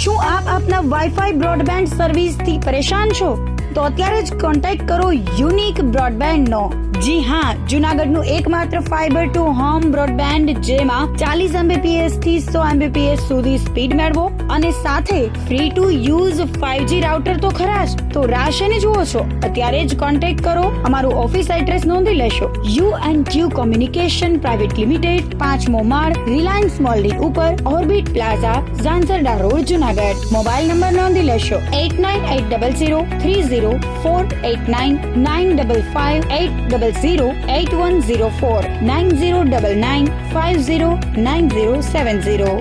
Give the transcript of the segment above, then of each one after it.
શું આપ આપના વાઈફાઈ બ્રોડબેન્ડ સર્વિસથી પરેશાન છો? તો અત્યારે જ કોન્ટેક્ટ કરો યુનિક બ્રોડબેન્ડ નો. જી હા, જુનાગઢનું એકમાત્ર ફાઈબર ટુ હોમ બ્રોડબેન્ડ, જેમાં 40 Mbps થી 100 Mbps સુધી સ્પીડ મેળવો અને સાથે free to use 5G router તો ખરા જ. તો રાહ શેની જુઓ છો? અત્યારે જ કોન્ટેક્ટ કરો. અમારું ઓફિસ એડ્રેસ નોંધી લેશો. U&Q કોમ્યુનિકેશન પ્રાઇવેટ લિમિટેડ, 5મો માળ, રિલાયન્સ મોલની ઉપર, orbit plaza, Zanzarda road, Junagadh. Mobile number નોંધી લેશો 89800304899558008104 9099509070.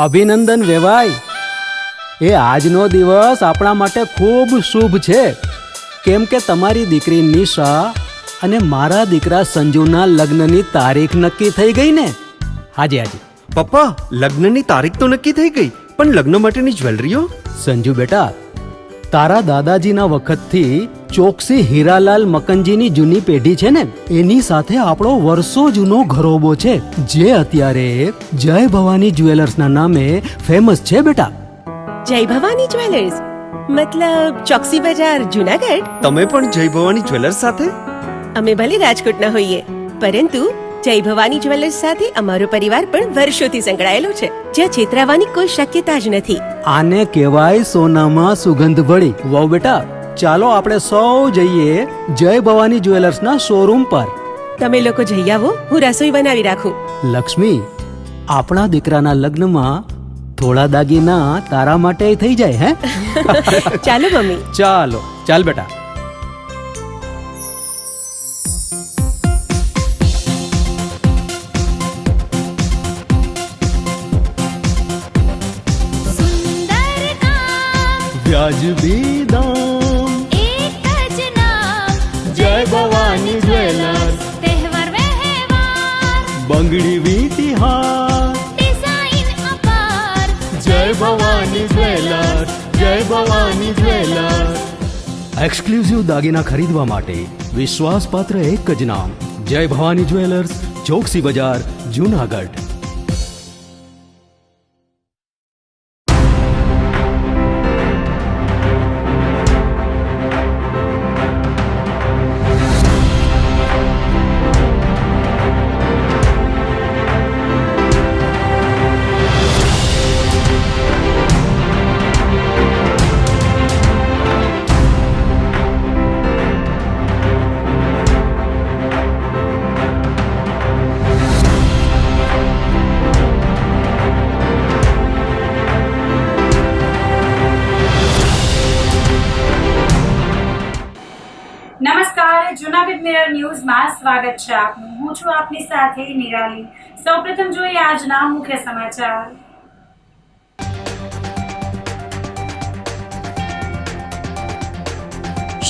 અભિનંદન વેવાઈ, એ આજનો દિવસ આપણા માટે ખૂબ શુભ છે, કેમ કે તમારી દીકરી નિશા અને મારા દીકરા સંજુના લગ્નની તારીખ નક્કી થઈ ગઈ ને. હાજી હાજી પપ્પા, લગ્નની તારીખ તો નક્કી થઈ ગઈ, પણ લગ્ન માટેની જ્વેલરીઓ? સંજુ બેટા, તારા દાદાજીના વખતથી ચોકસી હીરાલાલ મકનજીની જૂની પેઢી છે ને, એની સાથે આપણો વર્ષો જૂનો ઘરોબો છે, જે અત્યારે જય ભવાની જ્વેલર્સના નામે ફેમસ છે બેટા. જય ભવાની જ્વેલર્સ મતલબ ચોકસી બજાર, જુનાગઢ? તમે પણ જય ભવાની જ્વેલર્સ સાથે? અમે ભલે રાજકોટના હોઈએ, પરંતુ જય ભવાની જ્વેલર્સ સાથે અમારો પરિવાર પણ વર્ષોથી સંકળાયેલો છે, જ્યાં છેતરાવાની કોઈ શક્યતા જ નથી. આને કહેવાય સોનામાં સુગંધ ભળી. વાવ બેટા, ચાલો આપણે સૌ જઈએ જય ભવાની જ્વેલર્સના શોરૂમ પર. તમે લોકો જઈ આવો, હું રસોઈ બનાવી રાખું. લક્ષ્મી, આપણા દીકરાના લગ્નમાં થોડા દાગીના તારા માટે થઈ જાય હે? ચાલો મમ્મી. ચાલો ચાલ બેટા. વ્યાજબી દામ, એક જ નામ, જય ભવાની જ્વેલર્સ. તહેવાર વ્યવહાર, બંગડી વીટી હાર, ડિઝાઇન અપાર, જય ભવાની જ્વેલર્સ, જય ભવાની જ્વેલર્સ. એક્સક્લુઝિવ દાગીના ખરીદવા માટે વિશ્વાસપાત્ર એક જ નામ, જય ભવાની જ્વેલર્સ, ચોકસી બજાર, જુનાગઢ. નમસ્કાર, જૂનાગઢ મિરર ન્યૂઝમાં સ્વાગત છે આપનું. હું છું આપની સાથે નિરાલી. સૌપ્રથમ જોઈએ આજના મુખ્ય સમાચાર.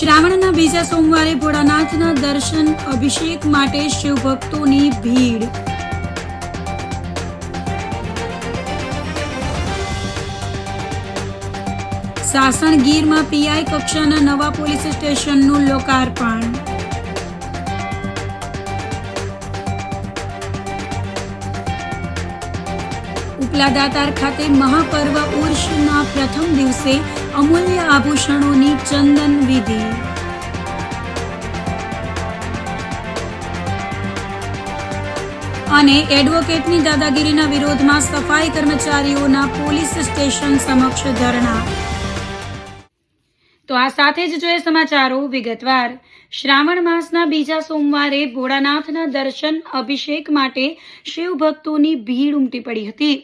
શ્રાવણના બીજા સોમવારે ભોળાનાથના દર્શન અભિષેક માટે શિવભક્તોની ભીડ. સાસણગીરમાં પીઆઈ કક્ષાના નવા પોલીસ સ્ટેશનનું લોકાર્પણ. ઉપલા દાતાર ખાતે મહાપર્વ ઉર્ષના પ્રથમ દિવસે અમૂલ્ય આભૂષણોની ચંદન વિધિ. અને એડવોકેટની દાદાગીરીના વિરોધમાં સફાઈ કર્મચારીઓના પોલીસ સ્ટેશન સમક્ષ ધરણા. તો આ સાથે જ જોઈએ સમાચારો વિગતવાર. શ્રાવણ માસના બીજા સોમવારે ભોળાનાથના દર્શન અભિષેક માટે શિવ ભક્તોની ભીડ ઉમટી પડી હતી.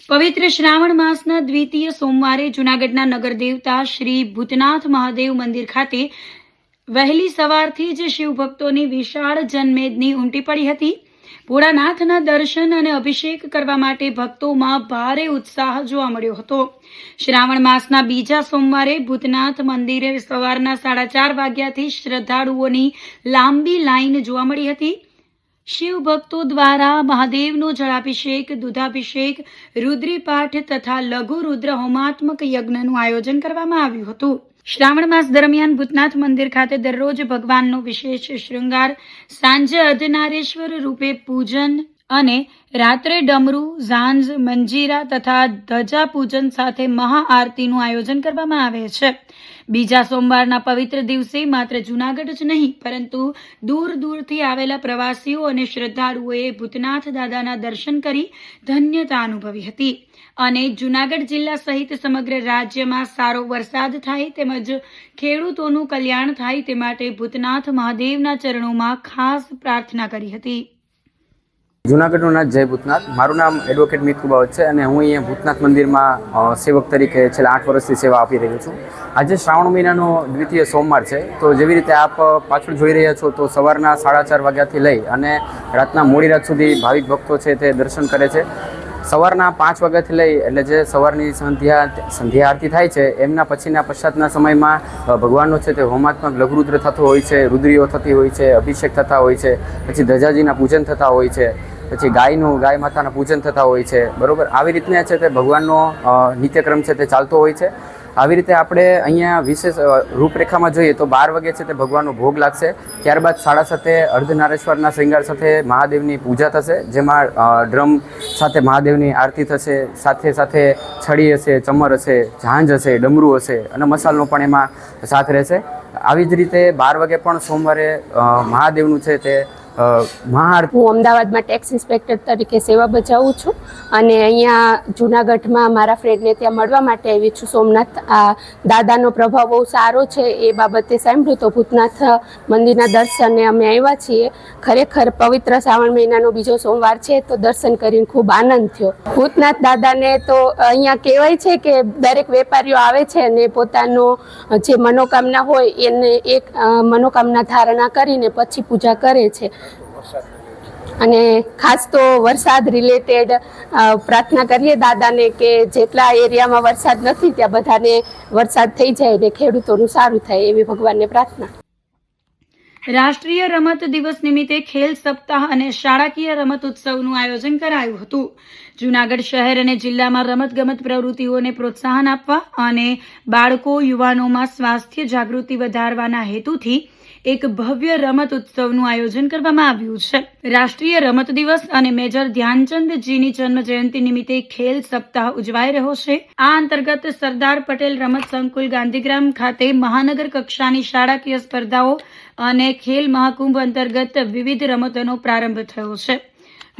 પવિત્ર શ્રાવણ માસના દ્વિતીય સોમવારે જૂનાગઢના નગર દેવતા શ્રી ભૂતનાથ મહાદેવ મંદિર ખાતે વહેલી સવારથી જ શિવ ભક્તોની વિશાળ જનમેદની ઉમટી પડી હતી. ભોળાનાથના દર્શન અને અભિષેક કરવા માટે ભક્તોમાં ભારે ઉત્સાહ જોવા મળ્યો હતો. શ્રાવણ માસના બીજા સોમવારે ભૂતનાથ મંદિરે સવારના 4:30 વાગ્યાથી શ્રદ્ધાળુઓની લાંબી લાઈન જોવા મળી હતી. શિવ ભક્તો દ્વારા મહાદેવનો જળાભિષેક, દૂધાભિષેક, રુદ્રીપાઠ તથા લઘુ રુદ્ર હોમાત્મક યજ્ઞનું આયોજન કરવામાં આવ્યું હતું. શ્રાવણ માસ દરમિયાન ભૂતનાથ મંદિર ખાતે દરરોજ ભગવાનનો વિશેષ શૃંગાર, સાંજે અર્ધનારેશ્વર રૂપે પૂજન અને રાત્રે ડમરૂ, ઝાંઝ, મંજીરા તથા ધજા પૂજન સાથે મહાઆરતીનું આયોજન કરવામાં આવે છે. બીજા સોમવારના પવિત્ર દિવસે માત્ર જૂનાગઢ જ નહીં પરંતુ દૂર દૂરથી આવેલા પ્રવાસીઓ અને શ્રદ્ધાળુઓએ ભૂતનાથ દાદાના દર્શન કરી ધન્યતા અનુભવી હતી. અને જૂનાગઢ જિલ્લા સહિત સમગ્ર રાજ્યમાં સારો વરસાદ થાય તેમજ ખેડૂતોનું કલ્યાણ થાય તે માટે ભૂતનાથ મહાદેવના ચરણોમાં ખાસ પ્રાર્થના કરી હતી. જૂનાગઢનું નાથ જય ભૂતનાથ. મારું નામ એડવોકેટ મિતુ બાવત છે અને હું અહીંયા ભૂતનાથ મંદિરમાં સેવક તરીકે છેલ્લા 8 વર્ષથી સેવા આપી રહ્યો છું. આજે શ્રાવણ મહિનાનો દ્વિતીય સોમવાર છે. તો જેવી રીતે આપ પાછળ જોઈ રહ્યા છો તો સવારના 4:30 વાગ્યાથી લઈ અને રાતના મોડી રાત સુધી ભાવિક ભક્તો છે તે દર્શન કરે છે. સવારના 5 વાગ્યાથી લઈ એટલે જે સવારની સંધ્યા આરતી થાય છે એમના પછીના પશ્ચાતના સમયમાં ભગવાનનો છે તે હોમાત્મક લઘુરુદ્ર થતો હોય છે, રુદ્રીઓ થતી હોય છે, અભિષેક થતા હોય છે, પછી ધજાજીના પૂજન થતા હોય છે, પછી ગાય માતાના પૂજન થતા હોય છે. બરોબર, આવી રીતના છે તે ભગવાનનો નિત્યક્રમ છે તે ચાલતો હોય છે. આવી રીતે આપણે અહીંયા વિશેષ રૂપરેખામાં જોઈએ તો 12 વાગે છે તે ભગવાનનો ભોગ લાગશે. ત્યારબાદ 7:30 અર્ધનારેશ્વરના શ્રૃંગાર સાથે મહાદેવની પૂજા થશે, જેમાં ડ્રમ સાથે મહાદેવની આરતી થશે. સાથે સાથે છડી હશે, ચમર હશે, ઝાંઝ હશે, ડમરું હશે અને મસાલનો પણ એમાં સાથ રહેશે. આવી જ રીતે 12 વાગે પણ સોમવારે મહાદેવનું છે તે હું અમદાવાદમાં ટેક્સ ઇન્સ્પેક્ટર તરીકે સેવા બજાવું છું અને અહીંયા જૂનાગઢમાં મારા ફ્રેન્ડને ત્યાં મળવા માટે આવી છું. સોમનાથ દાદાનો પ્રભાવ બહુ સારો છે એ બાબતે સાંભળ્યું તો ભૂતનાથ મંદિરના દર્શને અમે આવ્યા છીએ. ખરેખર પવિત્ર શ્રાવણ મહિનાનો બીજો સોમવાર છે તો દર્શન કરીને ખૂબ આનંદ થયો. ભૂતનાથ દાદાને તો અહીંયા કહેવાય છે કે દરેક વેપારીઓ આવે છે અને પોતાનો જે મનોકામના હોય એને એક મનોકામના ધારણા કરીને પછી પૂજા કરે છે. અને ખાસ તો વરસાદ રિલેટેડ પ્રાર્થના કરીએ દાદાને કે જેટલા એરિયામાં વરસાદ નથી ત્યાં બધાને વરસાદ થઈ જાય ને ખેડૂતોનું સારું થાય એવી ભગવાનને પ્રાર્થના. રાષ્ટ્રીય રમત દિવસ નિમિત્તે ખેલ સપ્તાહ અને શાળાકીય રમત ઉત્સવનું આયોજન કરાયું હતું. જૂનાગઢ શહેર અને જિલ્લામાં રમતગમત પ્રવૃત્તિઓને પ્રોત્સાહન આપવા અને બાળકો યુવાનોમાં સ્વાસ્થ્ય જાગૃતિ વધારવાના હેતુથી એક ભવ્ય રમત ઉત્સવનું આયોજન કરવામાં આવ્યું છે. રાષ્ટ્રીય રમત દિવસ અને મેજર ધ્યાનચંદજીની જન્મ જયંતિ નિમિત્તે ખેલ સપ્તાહ ઉજવાઈ રહ્યો છે. આ અંતર્ગત સરદાર પટેલ રમત સંકુલ ગાંધીગ્રામ ખાતે મહાનગર કક્ષાની શાળાકીય સ્પર્ધાઓ અને ખેલ મહાકુંભ અંતર્ગત વિવિધ રમતોનો પ્રારંભ થયો છે.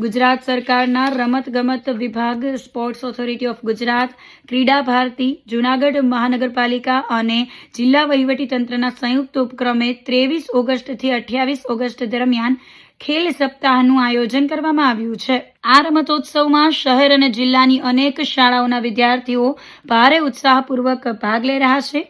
ગુજરાત સરકારના રમતગમત વિભાગ, sports authority of Gujarat, ક્રીડા Bharati, Junagadh મહાનગરપાલિકા અને જિલ્લા વહીવટીતંત્રના સંયુક્ત ઉપક્રમે 23 ઓગસ્ટથી 28 ઓગસ્ટ દરમિયાન ખેલ સપ્તાહનું આયોજન કરવામાં આવ્યું છે. આ રમતોત્સવમાં શહેર અને જિલ્લાની અનેક શાળાઓના વિદ્યાર્થીઓ ભારે ઉત્સાહપૂર્વક ભાગ લઈ રહ્યા છે.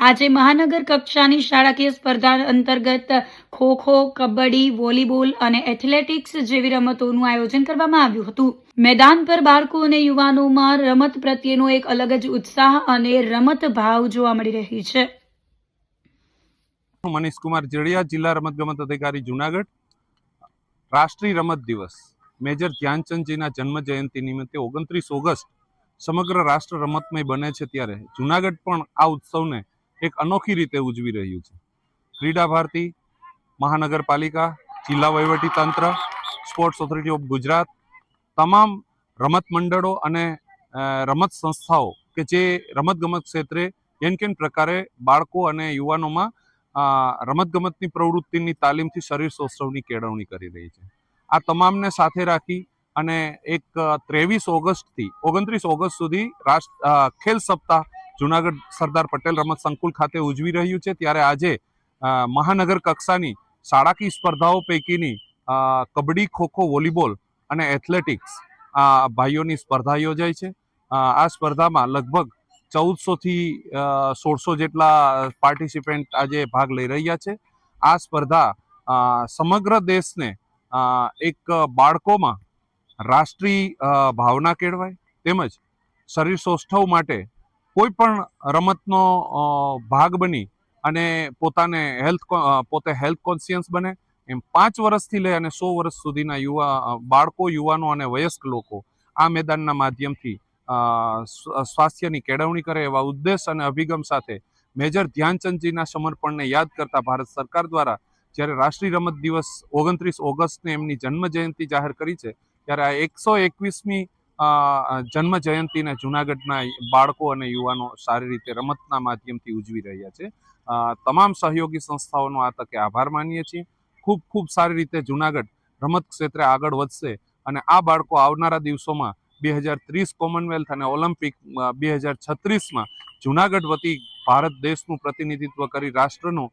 આજે મહાનગર કક્ષાની શાળાકીય સ્પર્ધા અંતર્ગત ખોખો, કબડ્ડી, વોલીબોલ અને એથ્લેટિક્સ જેવી રમતોનું આયોજન કરવામાં આવ્યું હતું. મેદાન પર બાળકો અને યુવાનોમાં રમત પ્રત્યેનો એક અલગ જ ઉત્સાહ અને રમત ભાવ જોવા મળી રહી છે. મનીષ કુમાર જેડિયા, જિલ્લા રમતગમત અધિકારી જુનાગઢ. રાષ્ટ્રીય રમત દિવસ મેજર ધ્યાનચંદજીના જન્મ જયંતિ નિમિત્તે 29 ઓગસ્ટ સમગ્ર રાષ્ટ્ર રમતમય બને છે, ત્યારે જુનાગઢ પણ આ ઉત્સવને એક અનોખી રીતે ઉજવી રહ્યું છે. ક્રીડા ભારતી, મહાનગરપાલિકા, જિલ્લા વહીવટીતંત્ર, સ્પોર્ટ્સ ઓથોરિટી ઓફ ગુજરાત, તમામ રમત મંડળો અને રમત સંસ્થાઓ કે જે રમતગમત ક્ષેત્રે કેન પ્રકારે બાળકો અને યુવાનોમાં રમતગમતની પ્રવૃત્તિની તાલીમથી શરીર સૌષ્ઠવની કેળવણી કરી રહી છે. આ તમામને સાથે રાખી અને એક 23 ઓગસ્ટથી 29 ઓગસ્ટ સુધી ખેલ સપ્તાહ જુનાગઢ સરદાર પટેલ રમત સંકુલ ખાતે ઉજવી રહ્યું છે. ત્યારે આજે મહાનગર કક્ષાની શાળાકીય સ્પર્ધાઓ પૈકીની કબડ્ડી, ખોખો, વોલીબોલ અને એથ્લેટિક્સ ભાઈઓની સ્પર્ધા યોજાઈ છે. આ સ્પર્ધામાં લગભગ 1400 થી 1600 જેટલા પાર્ટિસિપન્ટ આજે ભાગ લઈ રહ્યા છે. આ સ્પર્ધા સમગ્ર દેશને એક બાળકોમાં રાષ્ટ્રીય ભાવના કેળવાય તેમજ શરીર સૌષ્ઠવ માટે કોઈ પણ રમતનો ભાગ બની અને પોતે હેલ્થ કોન્શિયસ બને એમ 5 વર્ષથી લઈ અને 100 વર્ષ સુધીના બાળકો, યુવાનો અને વયસ્ક લોકો આ મેદાનના માધ્યમથી સ્વાસ્થ્યની કેળવણી કરે એવા ઉદ્દેશ અને અભિગમ સાથે મેજર ધ્યાનચંદજીના સમર્પણને યાદ કરતા ભારત સરકાર દ્વારા જ્યારે રાષ્ટ્રીય રમત દિવસ 29 ઓગસ્ટને એમની જન્મ જયંતિ જાહેર કરી છે, ત્યારે આ 121મી જન્મ જયંતિને જૂનાગઢના બાળકો અને યુવાનો સારી રીતે રમતના માધ્યમથી ઉજવી રહ્યા છે. તમામ સહયોગી સંસ્થાઓનો આ તકે આભાર માનીએ છીએ. ખૂબ સારી રીતે જૂનાગઢ રમત ક્ષેત્રે આગળ વધશે અને આ બાળકો આવનારા દિવસોમાં 2030 કોમનવેલ્થ અને ઓલિમ્પિક 2036માં જૂનાગઢ વતી ભારત દેશનું પ્રતિનિધિત્વ કરી રાષ્ટ્રનું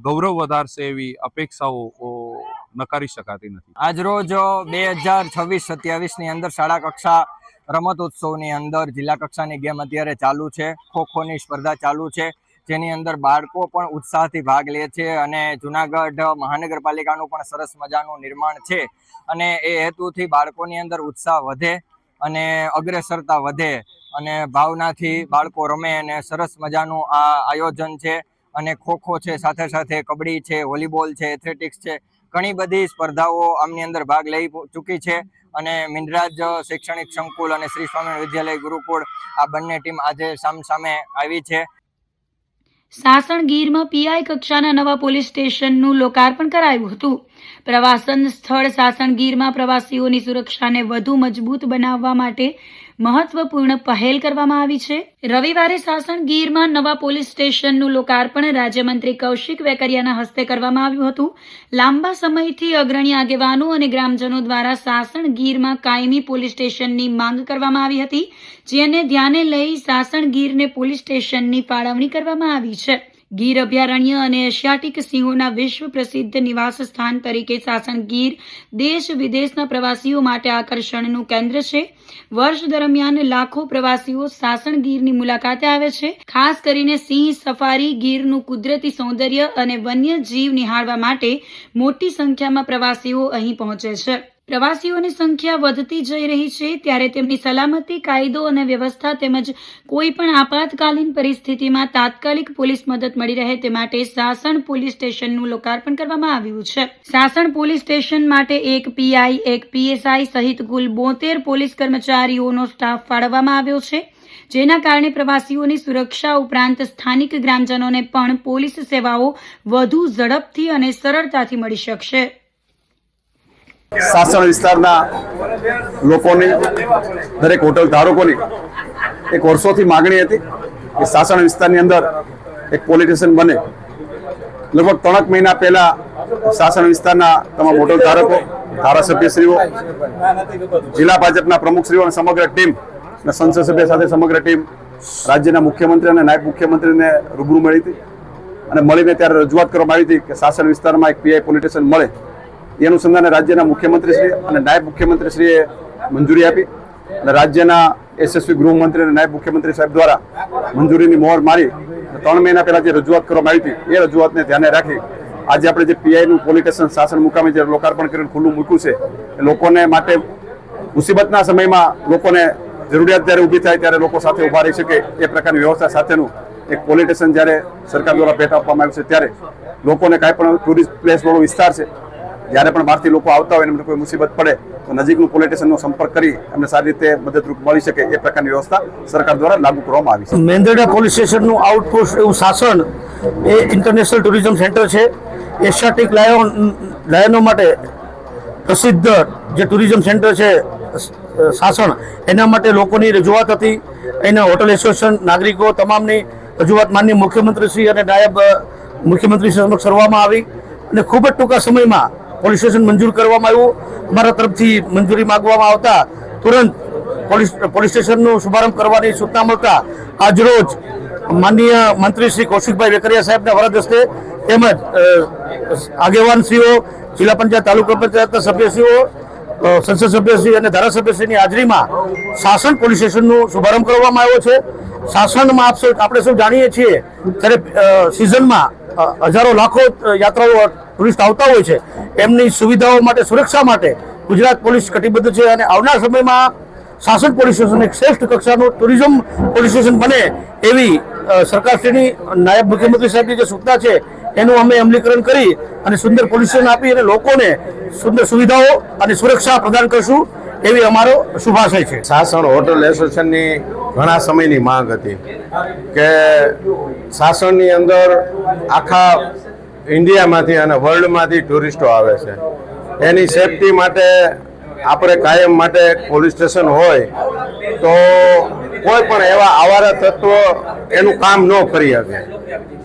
ગૌરવ વધારશે એવી અપેક્ષાઓ નકારી શકાતી નથી. આજરોજ 2026-27ની અંદર શાળા કક્ષા રમતોત્સવની અંદર જિલ્લા કક્ષાની ગેમ અત્યારે ચાલુ છે. ખોખોની સ્પર્ધા ચાલુ છે, જેની અંદર બાળકો પણ ઉત્સાહથી ભાગ લે છે અને જુનાગઢ મહાનગરપાલિકાનું પણ સરસ મજાનું નિર્માણ છે અને એ હેતુથી બાળકોની અંદર ઉત્સાહ વધે અને અગ્રેસરતા વધે અને ભાવનાથી બાળકો રમે અને સરસ મજાનું આ આયોજન છે. અને ખોખો છે, સાથે સાથે કબડ્ડી છે, વોલીબોલ છે, એથ્લેટિક્સ છે, ઘણી બધી સ્પર્ધાઓ આમની અંદર ભાગ લઈ ચૂકી છે અને મિનરાજ શૈક્ષણિક સંકુલ અને શ્રી સ્વામિનારાયણ વિદ્યાલય ગુરુકુળ આ બંને ટીમ આજે સામસામે આવી છે. સાસણગીરમાં પીઆઈ કક્ષાના નવા પોલીસ સ્ટેશનનું લોકાર્પણ કરાયું હતું. પ્રવાસન સ્થળ સાસણગીરમાં પ્રવાસીઓની સુરક્ષાને વધુ મજબૂત બનાવવા માટે મહત્વપૂર્ણ પહેલ કરવામાં આવી છે. રવિવારે સાસણગીરમાં નવા પોલીસ સ્ટેશનનું લોકાર્પણ રાજ્યમંત્રી કૌશિક વેકરિયાના હસ્તે કરવામાં આવ્યું હતું. લાંબા સમયથી અગ્રણી આગેવાનો અને ગ્રામજનો દ્વારા સાસણગીરમાં કાયમી પોલીસ સ્ટેશનની માંગ કરવામાં આવી હતી, જેને ધ્યાને લઈ સાસણગીરને પોલીસ સ્ટેશનની ફાળવણી કરવામાં આવી છે. ગીર અભયારણ્ય અને એશિયાટિક સિંહોના વિશ્વ પ્રસિદ્ધ નિવાસ સ્થાન તરીકે સાસણગીર દેશ વિદેશના પ્રવાસીઓ માટે આકર્ષણનું કેન્દ્ર છે. વર્ષ દરમિયાન લાખો પ્રવાસીઓ સાસણગીરની મુલાકાતે આવે છે. ખાસ કરીને સિંહ સફારી, ગીરનું કુદરતી સૌંદર્ય અને વન્ય જીવ નિહાળવા માટે મોટી સંખ્યામાં પ્રવાસીઓ અહીં પહોંચે છે. પ્રવાસીઓની સંખ્યા વધતી જઈ રહી છે, ત્યારે તેમની સલામતી, કાયદો અને વ્યવસ્થા તેમજ કોઈ પણ આપાતકાલીન પરિસ્થિતિમાં તાત્કાલિક પોલીસ મદદ મળી રહે તે માટે સાસણ પોલીસ સ્ટેશનનું લોકાર્પણ કરવામાં આવ્યું છે. સાસણ પોલીસ સ્ટેશન માટે એક પીઆઈ, એક પીએસઆઈ સહિત કુલ 72 પોલીસ કર્મચારીઓનો સ્ટાફ ફાળવવામાં આવ્યો છે, જેના કારણે પ્રવાસીઓની સુરક્ષા ઉપરાંત સ્થાનિક ગ્રામજનોને પણ પોલીસ સેવાઓ વધુ ઝડપથી અને સરળતાથી મળી શકશે. સાસણ વિસ્તારના લોકોની, દરેક હોટલ ધારકોની એક વર્ષોથી માગણી હતી કે સાસણ વિસ્તારની અંદર એક પોલીસ સ્ટેશન બને. લગભગ 3 મહિના પહેલા સાસણ વિસ્તારના તમામ હોટલ ધારકો, ધારાસભ્યશ્રીઓ, જિલ્લા ભાજપના પ્રમુખશ્રીઓ અને સમગ્ર ટીમ અને સંસદ સભ્ય સાથે સમગ્ર ટીમ રાજ્યના મુખ્યમંત્રી અને નાયબ મુખ્યમંત્રીને રૂબરૂ મળી હતી અને મળીને ત્યારે રજૂઆત કરવામાં આવી હતી કે સાસણ વિસ્તારમાં એક પીઆઈ પોલીસ સ્ટેશન મળે એ અનુસંધાને રાજ્યના મુખ્યમંત્રીશ્રી અને નાયબ મુખ્યમંત્રીશ્રીએ મંજૂરી આપી અને રાજ્યના યશસ્વી ગૃહમંત્રી અને નાયબ મુખ્યમંત્રી સાહેબ દ્વારા મંજૂરીની મોહર મારી 3 મહિના પહેલા જે રજૂઆત કરવામાં આવી હતી એ રજૂઆતને ધ્યાને રાખી આજે આપણે જે પીઆઈનું પોલીસ સ્ટેશન શાસન મુકામે જે લોકાર્પણ કરીને ખુલ્લું મૂક્યું છે એ લોકોને માટે મુસીબતના સમયમાં લોકોને જરૂરિયાત જ્યારે ઊભી થાય ત્યારે લોકો સાથે ઊભા રહી શકે એ પ્રકારની વ્યવસ્થા સાથેનું એક પોલીસ સ્ટેશન જ્યારે સરકાર દ્વારા ભેટ આપવામાં આવ્યું છે ત્યારે લોકોને કાંઈ પણ ટુરિસ્ટ પ્લેસ વાળો વિસ્તાર છે જ્યારે પણ બહારથી લોકો આવતા હોય એમને કોઈ મુસીબત પડે તો નજીકનું પોલીસ સ્ટેશનનો સંપર્ક કરી એમને સારી રીતે મદદરૂપ મળી શકે એ પ્રકારની વ્યવસ્થા સરકાર દ્વારા લાગુ કરવામાં આવી છે. મેંદરડા પોલીસ સ્ટેશનનું આઉટપોસ્ટ એવું શાસન એ ઇન્ટરનેશનલ ટુરિઝમ સેન્ટર છે. એશિયાટિક લાયનો માટે પ્રસિદ્ધ જે ટુરિઝમ સેન્ટર છે શાસન, એના માટે લોકોની રજૂઆત હતી. એના હોટલ એસોસિએશન નાગરિકો તમામની રજૂઆત માનનીય મુખ્યમંત્રીશ્રી અને નાયબ મુખ્યમંત્રી સમક્ષ કરવામાં આવી અને ખૂબ જ ટૂંકા સમયમાં પોલીસ સ્ટેશન મંજૂર કરવામાં આવ્યું. અમારા તરફથી મંજૂરી માંગવામાં આવતા તુરંત પોલીસ સ્ટેશનનો શુભારંભ કરવાની સૂચના મળતા આજરોજ માનનીય મંત્રી શ્રી કૌશિકભાઈ વેકરિયા સાહેબના વરદ હસ્તે તેમજ આગેવાનશ્રીઓ, જિલ્લા પંચાયત, તાલુકા પંચાયતના સભ્યશ્રીઓ, સંસદ સભ્યશ્રી અને ધારાસભ્યશ્રીની હાજરીમાં શાસન પોલીસ સ્ટેશનનો શુભારંભ કરવામાં આવ્યો છે. શાસનમાં આપણે સૌ જાણીએ છીએ ત્યારે સિઝનમાં હજારો લાખો યાત્રાળુઓ ટુરિસ્ટ આવતા હોય છે. એમની સુવિધાઓ માટે, સુરક્ષા માટે ગુજરાત પોલીસ કટિબદ્ધ છે અને આવનાર સમયમાં શાસન પોલીસ સ્ટેશન એક શ્રેષ્ઠ કક્ષાનું ટુરિઝમ પોલીસ સ્ટેશન બને એવી સરકારશ્રીની નાયબ મુખ્યમંત્રી સાહેબની જે સૂચના છે એનું અમે અમલીકરણ કરી અને સુંદર પોલીસ સ્ટેશન આપી અને લોકોને સુંદર સુવિધાઓ અને સુરક્ષા પ્રદાન કરશું એવી અમારો શુભાશય છે. શાસન હોટલ એસોસિએશનની ઘણા સમયની માંગ હતી કે શાસનની અંદર આખા ઇન્ડિયામાંથી અને વર્લ્ડમાંથી ટુરિસ્ટો આવે છે. એની સેફટી માટે આપણે કાયમ માટે પોલીસ સ્ટેશન હોય તો કોઈ પણ એવા આવારા તત્વો એનું કામ ન કરી શકે.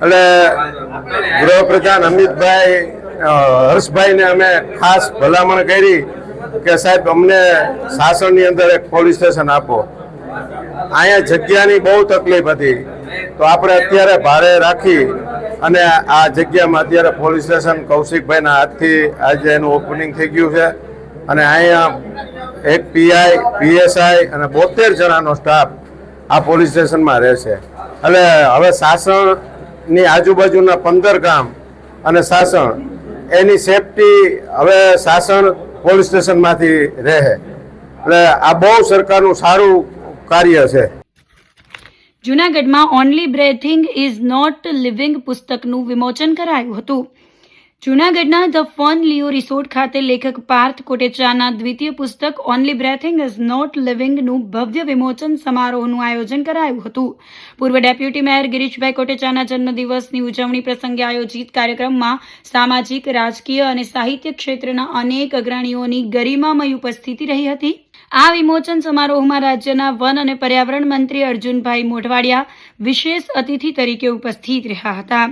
એટલે ગૃહપ્રધાન અમિતભાઈ હર્ષભાઈને અમે ખાસ ભલામણ કરી કે સાહેબ અમને શાસનની અંદર એક પોલીસ સ્ટેશન આપો. અહીંયા જગ્યાની બહુ તકલીફ હતી તો આપણે અત્યારે ભાડે રાખી અને આ જગ્યામાં અત્યારે પોલીસ સ્ટેશન કૌશિકભાઈના હાથથી આજે એનું ઓપનિંગ થઈ ગયું છે અને અહીંયા એક પીઆઈ, પીએસઆઈ અને 72 જણાનો સ્ટાફ આ પોલીસ સ્ટેશનમાં રહેશે. એટલે હવે શાસનની આજુબાજુના 15 ગામ અને શાસન એની સેફટી હવે શાસન પોલીસ સ્ટેશનમાંથી રહે. એટલે આ બહુ સરકારનું સારું કાર્ય છે. જૂનાગઢમાં only breathing is not living પુસ્તકનું વિમોચન કરાયું હતું. જૂનાગઢના ધ ફન લિયો રિસોર્ટ ખાતે લેખક પાર્થ કોટેચાના દ્વિતીય પુસ્તક ઓનલી બ્રેથિંગ ઇઝ નોટ લિવિંગનું ભવ્ય વિમોચન સમારોહનું આયોજન કરાયું હતું. પૂર્વ ડેપ્યુટી મેયર ગિરીશભાઈ કોટેચાના જન્મદિવસની ઉજવણી પ્રસંગે આયોજિત કાર્યક્રમમાં સામાજિક, રાજકીય અને સાહિત્ય ક્ષેત્રના અનેક અગ્રણીઓની ગરિમામય ઉપસ્થિતિ રહી હતી. આ વિમોચન સમારોહમાં રાજ્યના વન અને પર્યાવરણ મંત્રી અર્જુનભાઈ મોઢવાડિયા વિશેષ અતિથિ તરીકે ઉપસ્થિત રહ્યા હતા.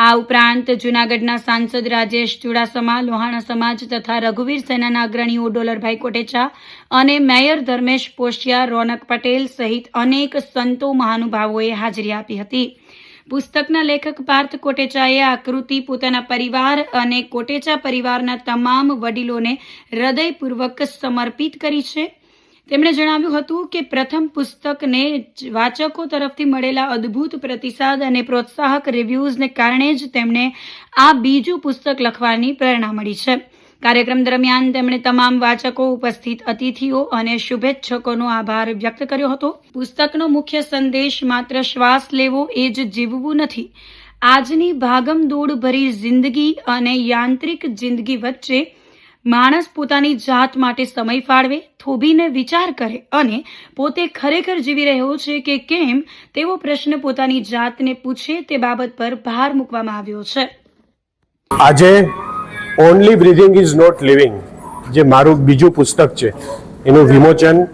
આ ઉપરાંત જૂનાગઢના સાંસદ રાજેશ ચુડાસમા, લોહાણા સમાજ તથા રઘુવીર સેનાના અગ્રણીઓ ડોલરભાઈ કોટેચા અને મેયર ધર્મેશ પોશિયા, રોનક પટેલ સહિત અનેક સંતો મહાનુભાવોએ હાજરી આપી હતી. પુસ્તકના લેખક પાર્થ કોટેચાએ આકૃતિ પોતાના પરિવાર અને કોટેચા પરિવારના તમામ વડીલોને હૃદયપૂર્વક સમર્પિત કરી છે. તેમણે જણાવ્યું હતું કે પ્રથમ પુસ્તકને વાચકો તરફથી મળેલા અદ્ભુત પ્રતિસાદ અને પ્રોત્સાહક રિવ્યૂઝને કારણે જ તેમને આ બીજું પુસ્તક લખવાની પ્રેરણા મળી છે. કાર્યક્રમ દરમિયાન તેમણે તમામ વાચકો, ઉપસ્થિત અતિથિઓ અને શુભેચ્છકોનો આભાર વ્યક્ત કર્યો હતો. પુસ્તકનો મુખ્ય સંદેશ માત્ર શ્વાસ લેવો એ જ જીવવું નથી. આજની ભાગમદોડ ભરી જિંદગી અને યાંત્રિક જિંદગી વચ્ચે માણસ પોતાની જાત માટે સમય ફાળવે, થોભીને વિચાર કરે અને પોતે ખરેખર જીવી રહ્યો છે કે કેમ તેવો પ્રશ્ન પોતાની જાતને પૂછે તે બાબત પર ભાર મૂકવામાં આવ્યો છે. આજે only breathing is not living જે મારું બીજું પુસ્તક છે એનું વિમોચન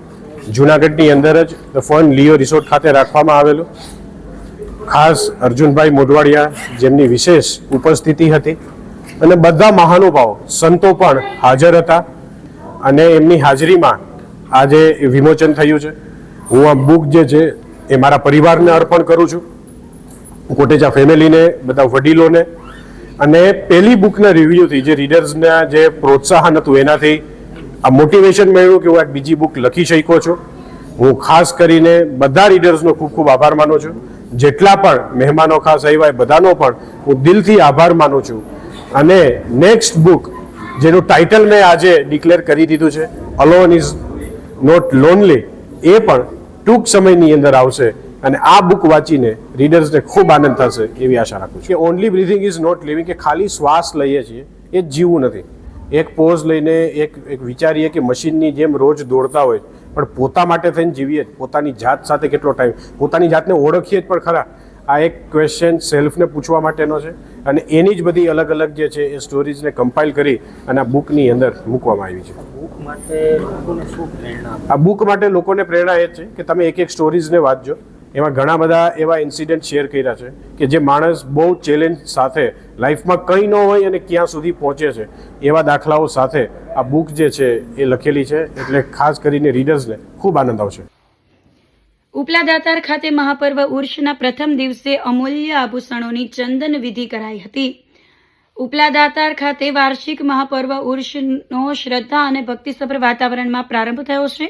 જૂનાગઢની અંદર જ ધ ફન લિયો રિસોર્ટ ખાતે રાખવામાં આવેલું. ખાસ અર્જુનભાઈ મોઢવાડિયા જેમની વિશેષ ઉપસ્થિતિ હતી અને બધા મહાનુભાવો, સંતો પણ હાજર હતા અને એમની હાજરીમાં આજે વિમોચન થયું છે. હું આ બુક જે છે એ મારા પરિવારને અર્પણ કરું છું, કોટેચા ફેમિલીને, બધા વડીલોને અને પહેલી બુકના રિવ્યુથી જે રીડર્સના જે પ્રોત્સાહન હતું એનાથી આ મોટિવેશન મળ્યું કે હું એક બીજી બુક લખી શક્યો છું. હું ખાસ કરીને બધા રીડર્સનો ખૂબ ખૂબ આભાર માનું છું. જેટલા પણ મહેમાનો ખાસ આવ્યા એ બધાનો પણ હું દિલથી આભાર માનું છું. અને નેક્સ્ટ બુક જેનું ટાઇટલ મેં આજે ડિક્લેર કરી દીધું છે, અલોન ઇઝ નોટ લોનલી, એ પણ ટૂંક સમયની અંદર આવશે. અને આ બુક વાંચીને રીડર્સને ખૂબ આનંદ થશે એવી આશા રાખું છું. કે only breathing is not living, કે ખાલી શ્વાસ લઈએ છીએ એ જ જીવવું નથી. એક પોઝ લઈને એક વિચારીએ કે મશીનની જેમ રોજ દોડતા હોય, પણ પોતા માટે થઈને જીવીએ, પોતાની જાત સાથે કેટલો ટાઈમ, પોતાની જાતને ઓળખીએ જ પણ ખરા. આ એક ક્વેશ્ચન સેલ્ફને પૂછવા માટેનો છે. અને એની જ બધી અલગ અલગ જે છે એ સ્ટોરીઝને કમ્પાઇલ કરી અને આ બુકની અંદર મૂકવામાં આવી છે. આ બુક માટે લોકોને પ્રેરણા એ જ છે કે તમે એક એક સ્ટોરીઝને વાંચજો. એમાં ઘણા બધા એવા ઇન્સિડન્ટ શેર કર્યા છે કે જે માણસ બહુ ચેલેન્જ સાથે લાઈફમાં કંઈ ન હોય અને ક્યાં સુધી પહોંચે છે એવા દાખલાઓ સાથે આ બુક જે છે એ લખેલી છે. એટલે ખાસ કરીને રીડર્સને ખૂબ આનંદ આવશે. ઉપલા દાતાર ખાતે મહાપર્વ ઉર્ષના પ્રથમ દિવસે અમૂલ્ય આભૂષણોની ચંદન વિધિ કરાઈ હતી. ઉપલા દાતાર ખાતે વાર્ષિક મહાપર્વ ઉર્ષનો શ્રદ્ધા અને ભક્તિસભર વાતાવરણમાં પ્રારંભ થયો છે.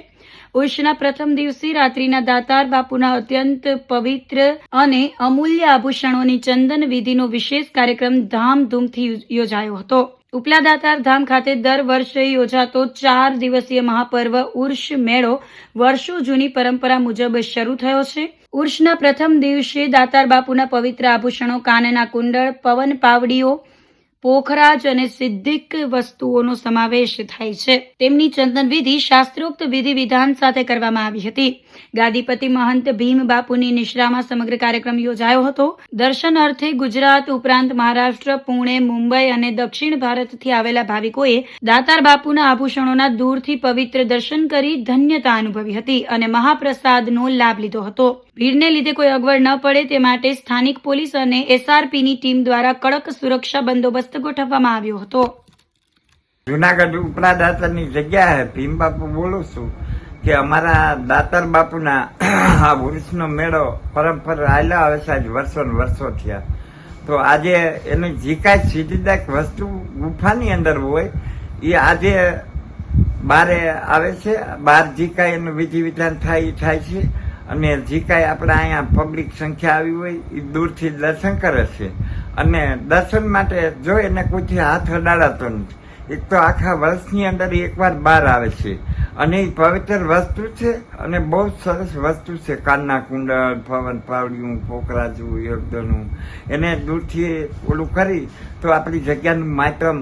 ઉર્ષના પ્રથમ દિવસે રાત્રિના દાતાર બાપુના અત્યંત પવિત્ર અને અમૂલ્ય આભૂષણોની ચંદન વિધિનો વિશેષ કાર્યક્રમ ધામધૂમથી યોજાયો હતો. ઉપલા દાતાર ધામ ખાતે દર વર્ષે યોજાતો 4 દિવસીય મહાપર્વ ઉર્ષ મેળો વર્ષો જૂની પરંપરા મુજબ શરૂ થયો છે. ઉર્ષના પ્રથમ દિવસે દાતાર બાપુના પવિત્ર આભૂષણો, કાનના કુંડળ, પવન પાવડીઓ, પોખરાજ અને સિદ્ધિક વસ્તુઓનો સમાવેશ થાય છે. તેમની ચંદન વિધિ શાસ્ત્રોક્ત વિધિ વિધાન સાથે કરવામાં આવી હતી. ગાદીપતિ મહંત ભીમ બાપુની નિશ્રામાં સમગ્ર કાર્યક્રમ યોજાયો હતો. દર્શન અર્થે ગુજરાત ઉપરાંત મહારાષ્ટ્ર, પુણે, મુંબઈ અને દક્ષિણ ભારતથી આવેલા ભાવિકોએ દાતાર બાપુના આભૂષણોના દૂરથી પવિત્ર દર્શન કરી ધન્યતા અનુભવી હતી અને મહાપ્રસાદનો લાભ લીધો હતો. ભીડને લીધે કોઈ અગવડ ન પડે તે માટે સ્થાનિક પોલીસ અને એસઆરપીની ટીમ દ્વારા કડક સુરક્ષા બંદોબસ્ત ગોઠવવામાં આવ્યો હતો. જુનાગઢ ઉપલા દાતારની જગ્યાએ ભીમ બાપુ બોલું છું કે અમારા દાતાર બાપુના આ ઉર્ષનો મેળો પરંપરા આવેલા આવે છે આજ વર્ષો ને વર્ષો થયા. તો આજે એની જે કાંઈ સિદ્ધિદાયક વસ્તુ ગુફાની અંદર હોય એ આજે બારે આવે છે. બહાર જે કાંઈ એનું વિધિ વિધાન થાય એ થાય છે. અને જે કાંઈ આપણે અહીંયા પબ્લિક સંખ્યા આવી હોય એ દૂરથી દર્શન કરે છે. અને દર્શન માટે જો એને કોઈથી હાથ અડાડાતો નથી. એક તો આખા વર્ષની અંદર એકવાર બહાર આવે છે અને એ પવિત્ર વસ્તુ છે અને બહુ સરસ વસ્તુ છે. કાનના કુંડળ, પવન પાવડિયું, પોખરાજું, યોગદનું એને દૂરથી ઓલું કરી તો આપણી જગ્યાનું માતમ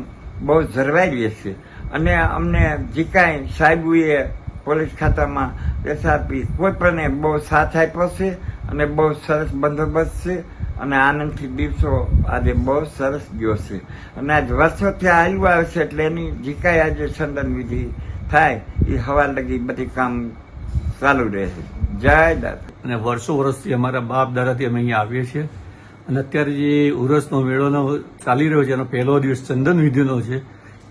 બહુ જળવાઈ રહે છે. અને અમને જે કાંઈ સાહેબોએ પોલીસ ખાતામાં એસઆરપી કોઈ પણ બહુ સાથ આપ્યો છે અને બહુ સરસ બંદોબસ્ત છે. અને આનંદથી દિવસો આજે બહુ સરસ ગયો છે. અને આજ વર્ષો ત્યાં આવ્યું આવે છે એટલે એની જે કાંઈ આજે ચંદન વિધિ થાય એ હવા લગી બધી કામ ચાલુ રહે છે. જય દાતા. અને વર્ષો વર્ષથી અમારા બાપ દાદાથી અમે અહીંયા આવીએ છીએ. અને અત્યારે જે ઉરસનો મેળોનો ચાલી રહ્યો છે એનો પહેલો દિવસ ચંદન વિધિનો છે.